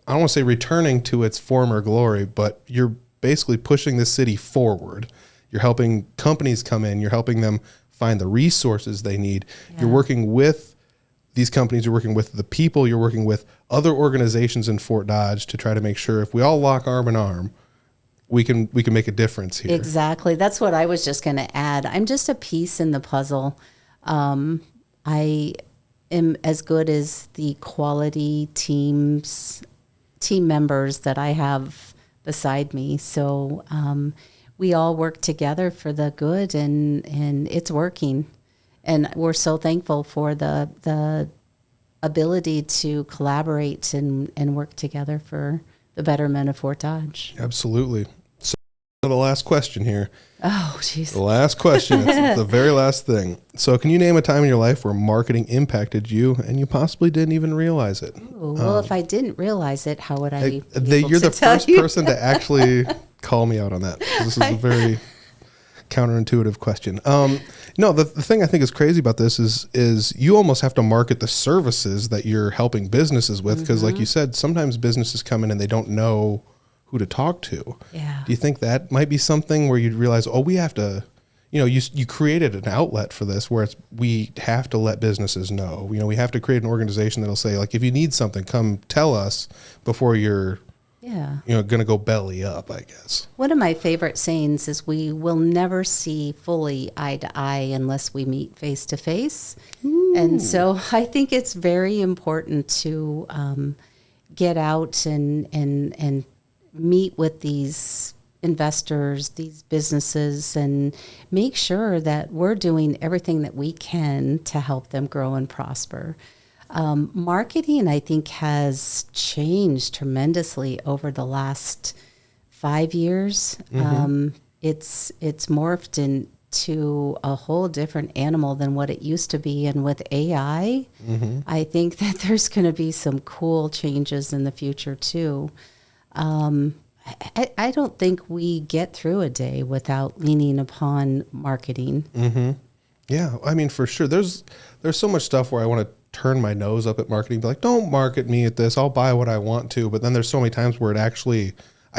Speaker 1: I don't want to say returning to its former glory, but you're basically pushing this city forward. You're helping companies come in. You're helping them find the resources they need. Yeah. You're working with these companies. You're working with the people. You're working with other organizations in Fort Dodge to try to make sure if we all lock arm in arm, we can make a difference here.
Speaker 3: Exactly. That's what I was just going to add. I'm just a piece in the puzzle. I am as good as the quality team members that I have beside me. So we all work together for the good, and it's working. And we're so thankful for the ability to collaborate and work together for the betterment of Fort Dodge.
Speaker 1: Absolutely. So the last question here.
Speaker 3: Oh, jeez.
Speaker 1: The last question. It's the very last thing. So can you name a time in your life where marketing impacted you and you possibly didn't even realize it?
Speaker 3: Ooh, well, if I didn't realize it, how would I be
Speaker 1: You're the first person to actually call me out on that. This is a very counterintuitive question. No, the thing I think is crazy about this is you almost have to market the services that you're helping businesses with, because like you said, sometimes businesses come in and they don't know who to talk to.
Speaker 3: Yeah.
Speaker 1: Do you think that might be something where you'd realize, oh, we have to, you created an outlet for this where we have to let businesses know, we have to create an organization that'll say, like, if you need something, come tell us before you're going to go belly up, I guess.
Speaker 3: One of my favorite sayings is we will never see fully eye to eye unless we meet face to face. And so I think it's very important to get out and meet with these investors, these businesses, and make sure that we're doing everything that we can to help them grow and prosper. Marketing, I think, has changed tremendously over the last 5 years. It's morphed into a whole different animal than what it used to be. And with AI, I think that there's going to be some cool changes in the future too. I don't think we get through a day without leaning upon marketing.
Speaker 1: Yeah, I mean, for sure. There's so much stuff where I want to turn my nose up at marketing, be like, don't market me at this. I'll buy what I want to. But then there's so many times where I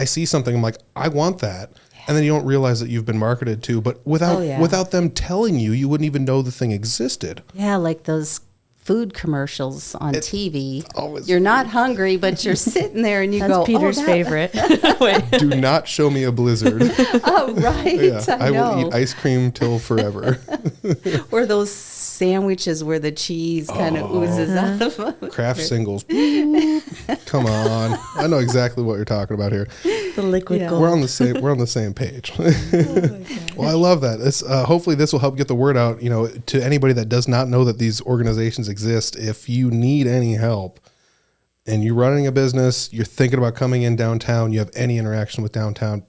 Speaker 1: see something, I'm like, I want that. And then you don't realize that you've been marketed to, but without them telling you, you wouldn't even know the thing existed.
Speaker 3: Yeah, like those food commercials on TV. You're not hungry, but you're sitting there and you
Speaker 2: That's
Speaker 3: go,
Speaker 2: Peter's favorite.
Speaker 1: Do not show me a blizzard.
Speaker 3: Oh, right.
Speaker 1: Yeah,
Speaker 3: I know.
Speaker 1: will eat ice cream till forever.
Speaker 3: Or those sandwiches where the cheese kind of oozes out of them.
Speaker 1: Kraft singles. Come on. I know exactly what you're talking about here.
Speaker 2: The liquid gold.
Speaker 1: We're on the same page. Well, I love that. It's, hopefully this will help get the word out, to anybody that does not know that these organizations exist. If you need any help and you're running a business, you're thinking about coming in downtown, you have any interaction with downtown,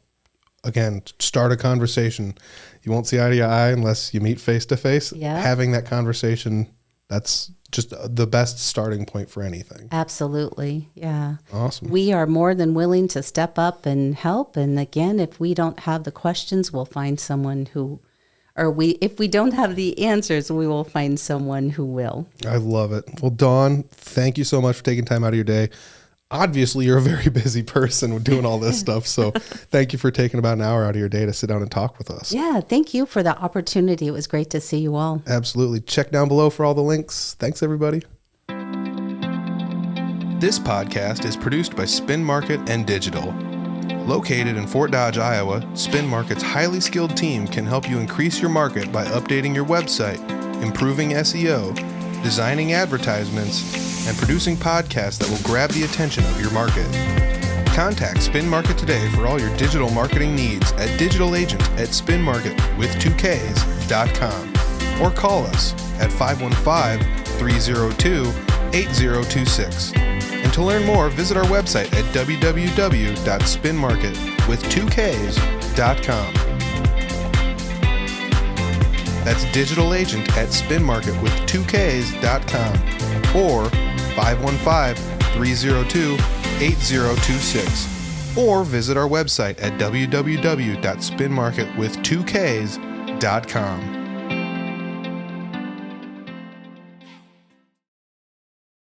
Speaker 1: again, start a conversation. You won't see eye to eye unless you meet face to face. Having that conversation, that's just the best starting point for anything.
Speaker 3: Absolutely. Yeah.
Speaker 1: Awesome.
Speaker 3: We are more than willing to step up and help. And again, if we don't have the questions, we'll find someone if we don't have the answers, we will find someone who will.
Speaker 1: I love it. Well, Dawn, thank you so much for taking time out of your day. Obviously, you're a very busy person with doing all this stuff. So thank you for taking about an hour out of your day to sit down and talk with us.
Speaker 3: Yeah, thank you for the opportunity. It was great to see you all.
Speaker 1: Absolutely. Check down below for all the links. Thanks, everybody. This podcast is produced by Spin Market and Digital. Located in Fort Dodge, Iowa, Spin Market's highly skilled team can help you increase your market by updating your website, improving SEO, designing advertisements, and producing podcasts that will grab the attention of your market. Contact Spin Market today for all your digital marketing needs at digitalagent@spinmarket.com or call us at 515-302-8026. And to learn more, visit our website at www.spinmarket.com. That's digitalagent@spinmarket.com or 515-302-8026. Or visit our website at www.spinmarket.com.